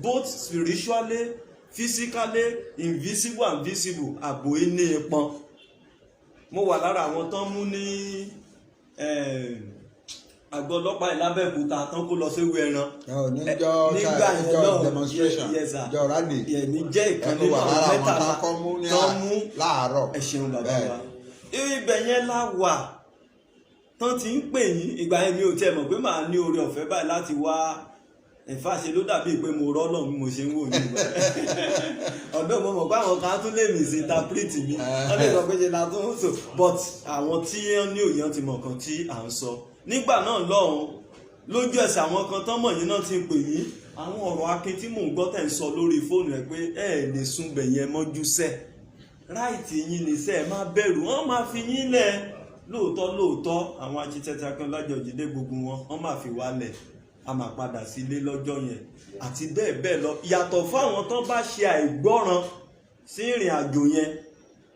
both spiritually physically invisible and visible ààbò yìí ní ipọn. mo wà lára àwọn tán mú ní àgọ́ ọlọ́pàá ìlábẹ́òkúta tán kó lọ séwé ẹran nígbà yẹn náà demonstration ìjọ rally èmi jẹ́ ìkan nínú àwọn mẹ́tàlá tán mú láàárọ̀. ẹ ṣeun bàbá wa ibẹ̀ yẹn la wà tán ti ń pè yín ìgbà yẹn mi ò tiẹ̀ mọ̀ pé màá ní oore ọ̀fẹ́ báyìí láti wá ìfàṣe ló dàbí pé mo rọ́lọ̀ bí mo ṣe ń wò ní ìgbà ọ̀dọ́ mo mọ̀ pé àwọn kan tún lè mí sí interpret mi wọ́n lè sọ pé ṣe la tún ń sọ but àwọn tí wọ́n ní òye ti mọ̀ kan tí à ń sọ nígbà náà lọ́hùn lójú ẹsẹ̀ àwọn kan tán mọ̀ yín náà ti ń pè yín àwọn ọ̀rọ̀ akin tí mò ń gbọ́ tẹ̀ ń sọ lórí fóònù ẹ̀ pé ẹ lè sún bẹ̀yẹn mọ́jú sẹ́ ráìtì yín ni sẹ́ ẹ má bẹ̀rù wọ́n máa fi yín lẹ̀ lóòótọ́ àwọn architect Akínọlájí Òjìdé gbogbo wọ́n máa fi wálẹ̀ a máa padà sílé lọ́jọ́ yẹn àti bẹ́ẹ̀ bẹ́ẹ̀ lọ yàtọ̀ fáwọn tán bá ṣe àìgbọ́ràn sí ìrìn àjò yẹn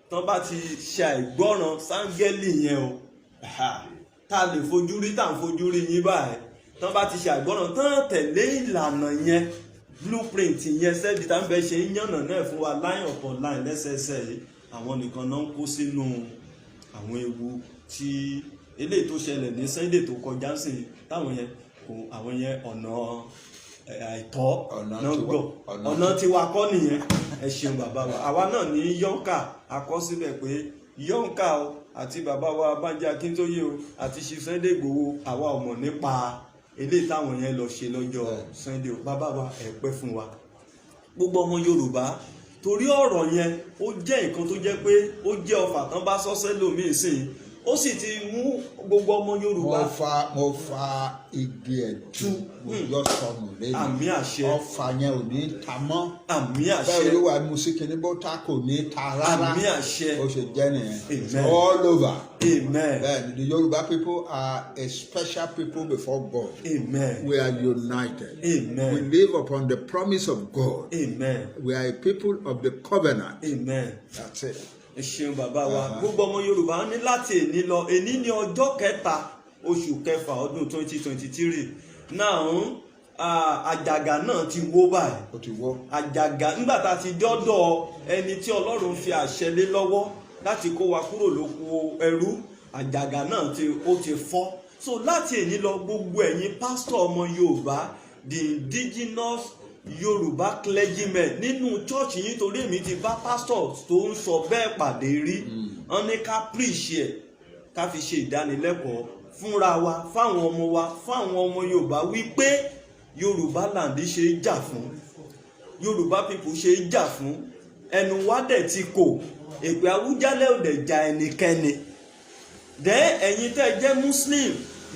tán bá ti ṣe àìgbọ́ràn sáńgẹ́lì yẹn o tá a lè fojú rí tá à ń fojú rí yín báyìí tán bá ti ṣe àìgbọ́ràn tán tẹ̀lé ìlànà yẹn blueprint yẹn sẹ́ẹ̀dì tá ń bẹ ṣe ń yànnà náà fún wa line upon line lẹ́sẹẹsẹ yìí àwọn nìkan náà ń kó sínú àwọn ewu tí eléyìí tó ṣẹlẹ̀ ní Sunday tó kọjá sí táwọn yẹn àwọn yẹn ọ̀nà àìtọ́ náà gbọ́ ọ̀nà tiwa kọ́ nìyẹn ẹ ṣeun bàbá wa àwa náà ní yọ̀ǹkà àkọsílẹ̀ pé yọ̀ǹkà o àti bàbá wa Bánjí Akíntóyè o àti ṣe Sunday Ìgbòho àwa ò mọ̀ nípa eléyìí táwọn yẹn lọ ṣe lọ́jọ́ Sunday o bàbá wa ẹ pẹ́ fún wa gbogbo ọmọ Yorùbá torí ọ̀rọ̀ yẹn ó jẹ́ nǹkan tó jẹ́ pé ó jẹ́ ọfà tán bá sọ́sẹ́ lómi ìsìn ó sì ti mú gbogbo ọmọ Yorùbá. mo fa igi ẹ̀tú mo yọ sọnù lẹ́yìn àmì àṣẹ ọfà yẹn ò ní ta mọ́ àmì àṣẹ bẹ́ẹ̀ olúwa musiki ní bọ́tà kò ní ta rárá àmì àṣẹ ó ṣe jẹ́ nìyẹn amen all over amen bẹ́ẹ̀ the Yoruba people are a special people before God amen we are united amen we live upon the promise of God amen we are a people of the covenant amen that's it. ẹ ṣeun bàbá wa gbogbo ọmọ Yorùbá ní láti èní lọ èní ní ọjọ́ kẹta oṣù kẹfà ọdún 2023 náà àjàgà náà ti wó báyìí. Ó ti wó. Àjàgà nígbà tá a ti dọ́dọ̀ ẹni tí Ọlọ́run fi àṣẹ lé lọ́wọ́ láti kó wa kúrò lóko ẹrú, àjàgà náà ó ti fọ́. So láti èyí lọ gbogbo ẹ̀yin pásítọ̀ ọmọ Yorùbá, the indigenous Yorùbá clergymen nínú church yìí, torí èmi ti bá pásítọ̀ tó ń sọ bẹ́ẹ̀ pàdé rí, wọ́n ní ká preach ẹ̀, ká fi ṣe ìdánilẹ́kọ̀ọ́ fúnra wa, fáwọn ọmọ wa, fáwọn ọmọ Yorùbá wípé Yorùbáland ṣe é jà fún, Yorùbá people ṣe é jà fún, ẹnu wa dẹ̀ ti kò, èpè Awùjalẹ̀ ò dẹ̀ ja ẹnikẹ́ni. Dẹ́ ẹ̀yin tẹ́ jẹ́ Muslim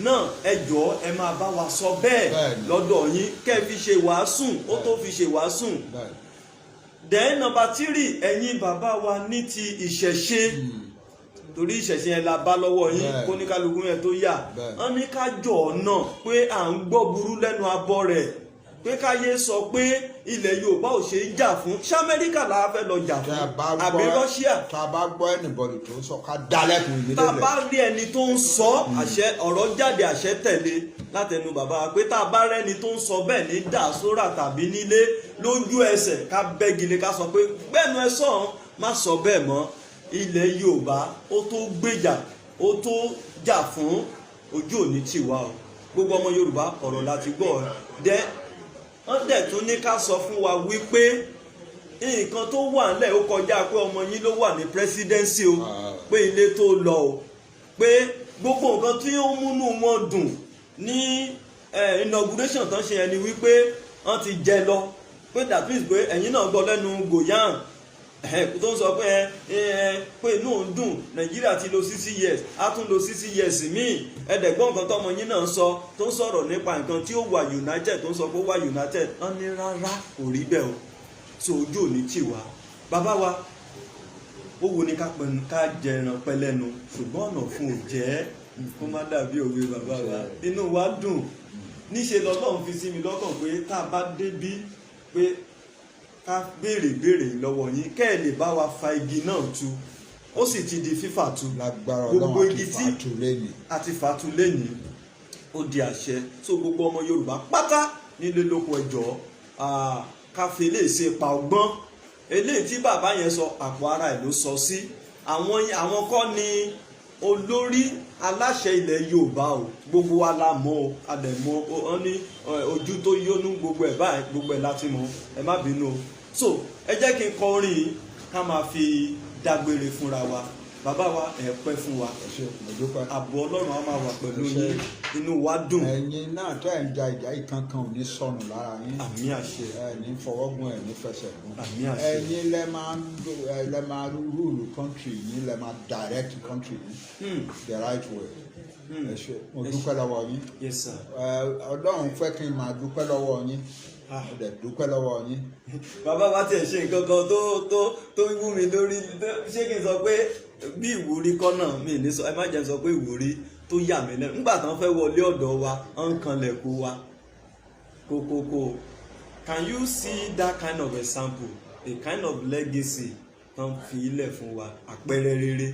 náà ẹ jọ̀ọ́ ẹ máa bá wa sọ bẹ́ẹ̀ lọ́dọ̀ yín, kẹ́ fi ṣe wàásù, ó tó fi ṣe wàásù. Dẹ́ number 3, ẹ̀yin bàbá wa ní ti ìṣẹ̀ṣe, torí ìṣẹ̀ṣe yẹn la bá lọ́wọ́ yín kó ní kálukú yẹn tó yà. Wọ́n ní ká jọ̀ náà pé à ń gbọ́ burú lẹ́nu abọ́ rẹ̀, pé káyé sọ pé ilẹ̀ Yorùbá ò ṣe é jà fún. Ṣé Amẹ́ríkà la fẹ́ lọ jà fún àbí Russia? Tá a bá gbọ́ anybody tó sọ ká dálẹ́kùn ìdílé rẹ̀. Tá a bá rí ẹni tó ń sọ àṣẹ ọ̀rọ̀ jáde àṣẹ tẹ̀lé látẹnu bàbá wa pé tá a bá rẹ́ni tó ń sọ bẹ́ẹ̀ ní dàsóra tàbí nílé lójú ẹsẹ̀ ká bẹ́gilé ká sọ pé gbẹ́nu ẹ sọ̀rọ̀ má sọ bẹ́ẹ̀ mọ́. Ilẹ̀ Yorùbá ó tó gbèjà, ó tó jà fún, ojú òní tiwa o. Gbogbo ọmọ Yorùbá ọ̀rọ̀ láti gbọ́ dẹ́ wọ́n dẹ̀ tún ní ká sọ fún wa wípé nǹkan tó wà nílẹ̀ ó kọjá pé ọmọ yín ló wà ní presidency o, pé ilé tó lọ o, pé gbogbo nǹkan tí ó múnú wọn dùn ní inauguration tán ṣe ẹni wípé wọ́n ti jẹ lọ, pé that means pé ẹ̀yin náà gbọ́ lẹ́nu Gòyàn tó ń sọ pé inú òun dùn Nàìjíríà ti lò 60 years, á tún lò 60 years míì. Ẹ̀dẹ̀gbọ́n nǹkan tọmọ yín náà sọ tó ń sọ̀rọ̀ nípa nǹkan tí ó wà united, tó ń sọ pé ó wà united, wọ́n ní rárá kò rí bẹ́ẹ̀ o. So ojú ò ní tì wá. Bàbá wa ó wo ni ká jẹran pẹ́ lẹ́nu, ṣùgbọ́n ọ̀nà fún ò jẹ́ kó má dàbí òwe bàbá wa. Inú wa dùn, níṣe lọ́lọ́run fi sí mi lọ́kàn pé tá a bá débí pé ká béèrè lọ́wọ́ yín kẹ́ ẹ̀ lè bá wa fa igi náà tu, ó sì ti di fífà tu. Gbogbo igi tí àti fàtú lẹ́yìn ó di àṣẹ. So gbogbo ọmọ Yorùbá pátá nílé lóko ẹ jọ̀ọ́ ká fi lè ṣe pa ọgbọ́n. Eléyìí tí bàbá yẹn sọ àpò ara ẹ̀ ló sọ sí. Àwọn kọ́ ni olórí aláṣẹ ilẹ̀ Yorùbá o, gbogbo wa la mọ̀ o, àdẹ̀mọ̀ wọn ní ojú tó yónú gbogbo ẹ̀ báyìí, gbogbo ẹ̀ láti mọ̀, ẹ má bínú o. So ẹ jẹ́ kí n kọ orin yìí ká máa fi dágbére fúnra wa. Bàbá wa ẹ pẹ́ fún wa, ààbò Ọlọ́run á máa wà pẹ̀lú yín, inú wa dùn. Ẹ̀yin náà tẹ́ ẹ̀ ń ja ìjà ìkankan ò ní sọnù lára yín. Àmín àṣẹ. Ẹ ní fọwọ́gùn ẹ̀ ní fẹsẹ̀ gùn. Àmín àṣẹ. Ẹ̀yin lẹ máa rúùlù country yín, lẹ máa direct country yín the right way. Ẹ ṣé, mo dúpẹ́ lọ́wọ́ yín. Yes sir. Ọlọ́run fẹ́ kí n máa dúpẹ́ lọ́wọ́ yín. Ọdẹ dúpẹ́ lọ́wọ́ yín. Bàbá wa tiẹ̀ ṣe nǹkan kan tó wú mi lórí, ṣé kí n sọ pé bí ìwúrí kọ́ náà mi ní sọ, ẹ má jẹ́ sọ pé ìwúrí tó yà mí lẹ́nu. Nígbà tán fẹ́ wọlé ọ̀dọ̀ wa wọ́n ń kanlẹ̀kùn wa kókókó. Can you see that kind of example, a kind of legacy tán fi ilẹ̀ fún wa, àpẹẹrẹ rere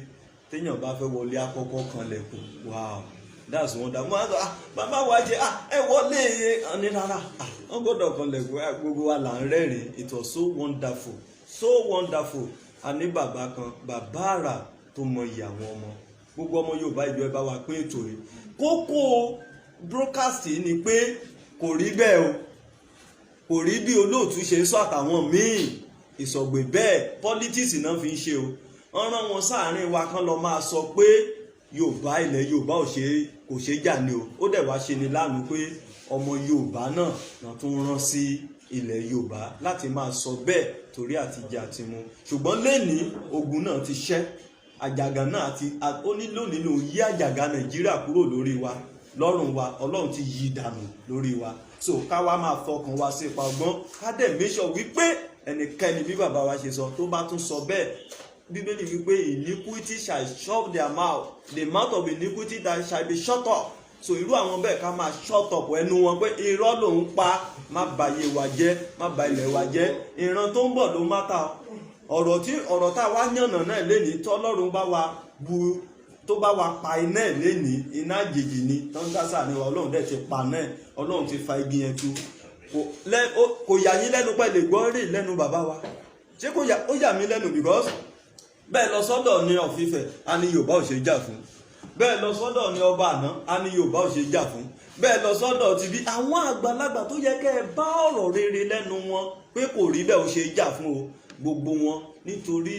téèyàn bá fẹ́ wọlé àkọ́kọ́ kanlẹ̀kùn. Wow, that's wonderful. Mo á sọ bàbá wa jẹ ẹ wọlé ní rárá, wọ́n gbọ́dọ̀ kanlẹ̀kùn, gbogbo wa là ń rẹ́rìn. It was so wonderful, so wonderful. A ní bàbá kan, bàbá àrà tó mọ ìyàwó ọmọ. Gbogbo ọmọ Yorùbá ìjọ ẹ bá wa pé ètò yìí. Kókó broadcast ni pé kò rí bẹ́ẹ̀ o, kò rí bí olóòtú ṣe ń sọ àtàwọn míì ìsọ̀gbè bẹ́ẹ̀, politics náà fi ń ṣe o. Wọ́n rán wọn sáàárín wa kán lọ máa sọ pé Yorùbá, ilẹ̀ Yorùbá kò ṣe jà ní o. Ó dẹ̀ wá ṣe ni láàánú pé ọmọ Yorùbá náà tún rán sí ilẹ̀ Yorùbá láti máa sọ bẹ́ẹ̀ torí àtijẹ àti mu. Ṣùgbọ́n lẹ́ni ogun náà ti ṣẹ́, àjàgà náà ó ní lónìí ló yí àjàgà Nàìjíríà kúrò lórí wa, lọ́rùn wa. Ọlọ́run ti yí dànù lórí wa. So ká wá máa fọkàn wa sí ipa ọgbọ́n, ká dẹ̀ make sure wípé ẹnikẹ́ni bí bàbá wa ṣe sọ tó bá tún sọ bẹ́ẹ̀, Bíbélì wípé iniquity shall shut their mouth, the mouth of iniquity that shall be shut up. So irú àwọn bẹ́ẹ̀ ká máa shut up ẹnu wọn pé irọ́ ló ń pa, má bà ayé wa jẹ́, má bà ilẹ̀ wa jẹ́. Ìran tó ń bọ̀ ló má ta. Ọ̀rọ̀ tá a wá yànnà náà lénìí tọ́lọ́run bá wa bu, tó bá wa pa iná ẹ̀ lénìí, iná àjèjì ni tó ń dásà ní wa, Ọlọ́run dẹ̀ ti pa náà, Ọlọ́run ti fa igi yẹn tú. kò yà yín lẹ́nu pẹ́ lè gbọ́ rí lẹ́nu bàbá wa ṣé ó yà mí lẹ́nu because bẹ́ẹ̀ lọ sọ́dọ̀ ní of Ifẹ̀ a ní Yorùbá ò ṣe jà fún, bẹ́ẹ̀ lọ sọ́dọ̀ ní ọba àná a ní Yorùbá ò ṣe jà fún, bẹ́ẹ̀ lọ sọ́dọ̀ ti bí àwọn àgbàlagbà tó yẹ kẹ́ ẹ bá ọ̀rọ̀ rere lẹ́nu wọn pé kò rí bẹ́ẹ̀ ò ṣe jà fún o gbogbo wọn nítorí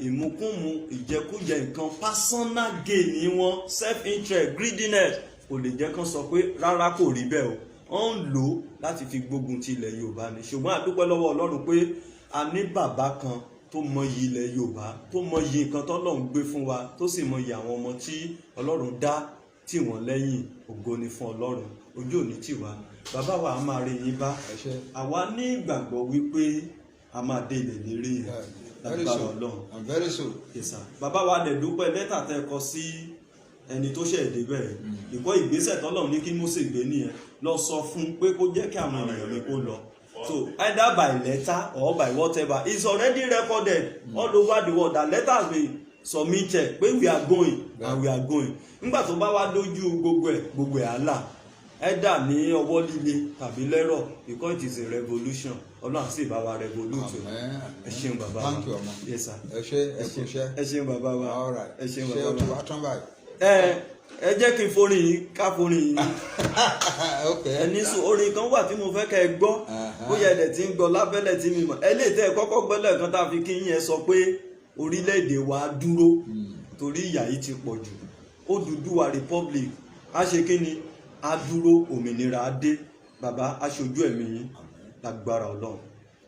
ìmukúmu ìjẹkújẹ nǹkan personal gain ní wọn self interest greediness kò lè jẹ́ kán sọ pé rárá kò rí bẹ́ẹ̀ o wọ́n ń lò ó láti fi gbógun ti ilẹ̀ Yorùbá ni ṣùgbọ́n a dúpẹ́ lọ́wọ́ Ọlọ́run pé a ní bàbá kan tó mọyì ilẹ̀ Yorùbá tó mọyì nǹkan tọ́lọ́run gbé fún wa tó sì mọyì àwọn ọmọ tí Ọlọ́run dá tì wọ́n lẹ́yìn ògo ni fún Ọlọ́run ojú òní tì wá bàbá wa a máa rí yín bá àwa ní ìgbàgbọ́ wípé a máa dé ilẹ̀ lérí lágbára Ọlọ́run. bàbá wa dẹ̀ dúpẹ́ lẹ́tà tẹ́ kọ sí ẹni tó ṣẹ̀ débẹ̀ ìkọ́ ìgbésẹ̀ tọ́lọ́run ní kí Mósè gbé nìyẹn lọ sọ fún pé kó jẹ́ kí àwọn ènìyàn mi kó lọ. So either by letter or by whatever, it's already recorded all over the world that letters be submitted pé we are going and we are going. Nígbà tó bá wá lójú gbogbo ẹ̀ àlà either ní ọwọ́ líle tàbí lẹ́rọ̀ because it is a revolution. Ọlọ́run sì bá wa revolute. Ẹ ṣeun bàbá wa. Thank you ọmọ. Yes sir. Ẹ ṣeun bàbá wa. Ẹ ṣeun bàbá wa. Ṣé o ti wá tán báyìí? Ẹ jẹ́ kí n forin yìí ká forin yìí ẹni sùn orin kan wà tí mo fẹ́ kẹ́ ẹ gbọ́ bóyá ẹ̀dẹ̀ tí ń gbọ́ lábẹ́lẹ̀ tí mi mọ̀ ẹ lè tẹ́ ẹ kọ́kọ́ gbẹ́lẹ̀ kan tá a fi kí yín ẹ sọ pé orílẹ̀-èdè wa dúró torí ìyà yìí ti pọ̀ jù Odùduwà republic a ṣe kí ni a dúró òmìnira dé bàbá aṣojú ẹ̀mí yín lágbára Ọlọ́run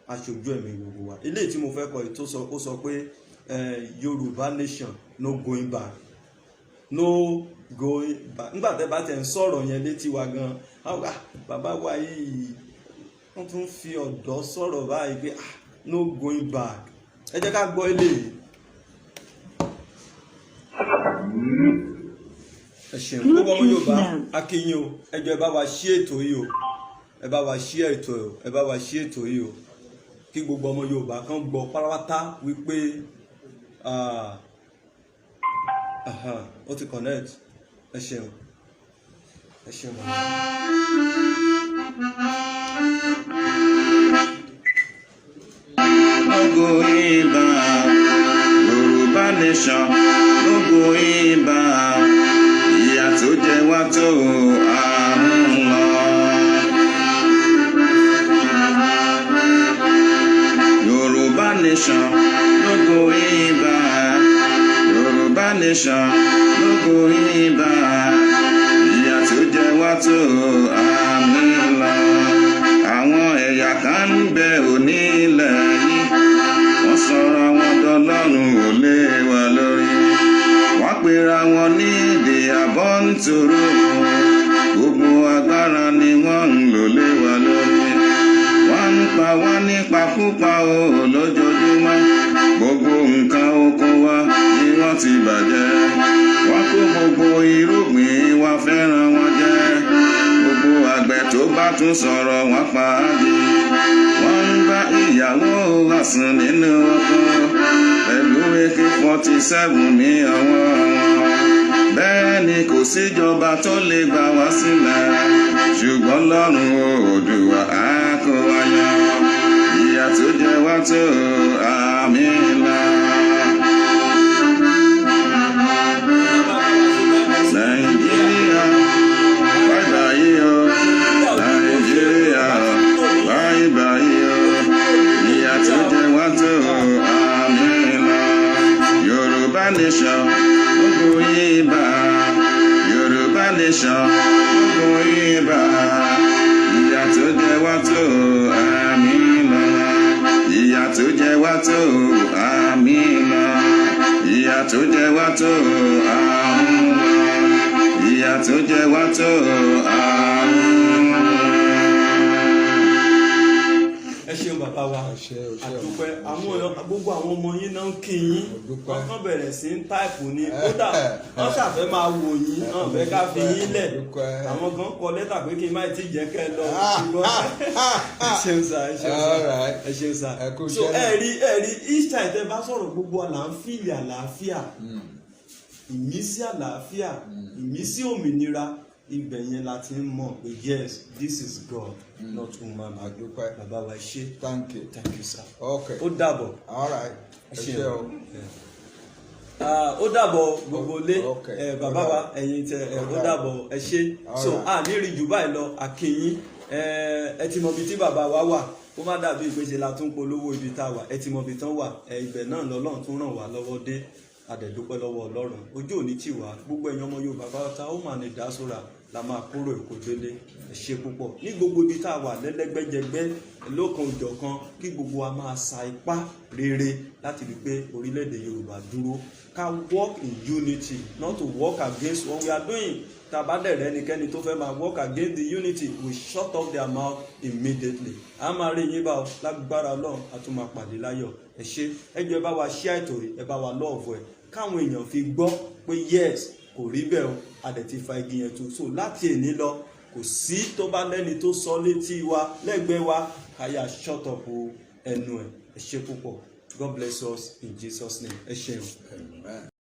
aṣojú ẹ̀mí gbogbo wa ilé tí mo fẹ́ kọ ètò ó sọ pé Yorùbá nation no going back no going back nígbà tẹ́ bá tẹ̀ ń sọ̀rọ̀ yẹn létí wa gan bàbá wa yìí wọ́n tún fi ọ̀dọ́ sọ̀rọ̀ báyìí pé no going back ẹ jẹ́ ká gbọ́ ilé yìí. ẹ ṣeun gbogbo ọmọ Yorùbá akínyìn o ẹ jọ̀ọ́ ẹ bá wa ṣí ètò yìí o ẹ bá wa ṣí ètò ẹ bá wa ṣí ètò yìí o kí gbogbo ọmọ Yorùbá kan gbọ́ pátápátá wípé ó ti connect ẹ ṣeun bàbá. No going back, Yorùbá nation, no going back, ìyà tó jẹ wá tó àrùn lọ. Yorùbá nation, no going back, Yorùbá nation, no going back, ìyà tó jẹ wá tó àrùn lọ. Àwọn ẹ̀yà kan ń bẹ òní ilẹ̀ yìí wọ́n sọra wọn dọlọ́run ò lé wa lórí wọ́n pera wọn ní èdè àbọ̀ǹtòrò gbogbo agbára ni wọ́n ń lò lé wa lórí wọ́n ń pa wá nípakúpa o lójoojúmọ́ gbogbo nǹkan oko wa ni wọ́n ti bàjẹ́ wọ́n kó gbogbo irúgbìn wa fẹ́ràn wọn jẹ gbogbo àgbẹ̀ tó bá tún sọ̀rọ̀ wọn pa á di wọ́n ń bá ìyàwó wa sùn nínú ọkọ pẹ̀lú AK-47 ní ọwọ́ wọn bẹ́ẹ̀ ni kò síjọba tó lè gbà wá sílẹ̀ ṣùgbọ́n lọ́rùn Oòduà á kó wa yọ ìyà tó jẹ wá tó àmì ńlá. Nàìjíríà báyìí o Nàìjíríà báyìí o ìyà tó jẹ wá tó àmì ńlá. Yorùbá nation gbogbo yín bá Yorùbá nation gbogbo yín bá ìyà tó jẹ wá tó àmì ńlá. Ìyà tó jẹ wá tó àmì ńlá. Ìyà tó jẹ wá tó àmì ńlá. Ìyà tó jẹ wá tó àmì ńlá. ẹ ṣeun bàbá wa àdúpẹ́ gbogbo àwọn ọmọ yín náà ń kí yín wọ́n kàn bẹ̀rẹ̀ sí ń táìpù ní kódà wọ́n ṣàfẹ́ máa wò yín náà fẹ́ ká fi yín lẹ̀ àwọn kan kọ lẹ́tà pé kí n má ti jẹ́ kẹ́ lọ ẹ ṣeun sá ẹ ṣeun sá so ẹ rí each time tẹ́ bá sọ̀rọ̀ gbogbo àlàáfíà ìmísí àlàáfíà ìmísí òmìnira ibẹ̀ yẹn la ti ń mọ̀ pé yes this is God not human. àdúpẹ́. bàbá wa ẹ ṣé. thank you. thank you sir. okay. ó dàbọ̀. all right. ẹ ṣé o. ó dàbọ̀ gbogbo ilé Okay. bàbá wa ẹ̀yin tẹ ó dàbọ̀ ẹ ṣé. so a ní rí jù báyìí lọ àkìyín ẹ ti mọ ibi tí bàbá wa wà ó má dàbí ìpèsè la tún polówó ibi tá a wà ẹ ti mọ ibi tán wà ibẹ̀ náà lọ́lọ́run tún ràn wá lọ́wọ́ dé adẹ̀dúpẹ́ lọ́wọ́ Ọlọ́run ojú òní tì wá gbogbo ẹ̀yin ọmọ Yorùbá pátá ó mà ní ìdásóra la máa kúrò Èkó délé ẹ ṣé púpọ̀ ní gbogbo ibi tá a wà lẹ́lẹ́gbẹ́jẹgbẹ́ lókan òjọ̀kan kí gbogbo wa máa sa ipá rere láti rí pé orílẹ̀-èdè Yorùbá dúró ká work in unity not to work against what we are doing tabadẹ̀rẹ̀ ẹnikẹ́ni tó fẹ́ máa work against the unity we shut off their mouth immediately a máa rí yín bá ọ lágbára Ọlọ́run a tún máa pàdé láyọ̀ ẹ ṣé ẹ jọ̀ọ́ ẹ bá wa share ètò yìí ẹ bá wa love ẹ káwọn èèyàn fi gbọ́ pé yes kò rí bẹ́ẹ̀ o a dẹ̀ ti fa igi yẹn tó so láti èní lọ kò sí tó bá lẹ́ni tó sọ létí wa lẹ́gbẹ̀ẹ́ wa káyà shut up ẹnu ẹ ṣé púpọ̀ God bless us in Jesus name ẹ ṣeun.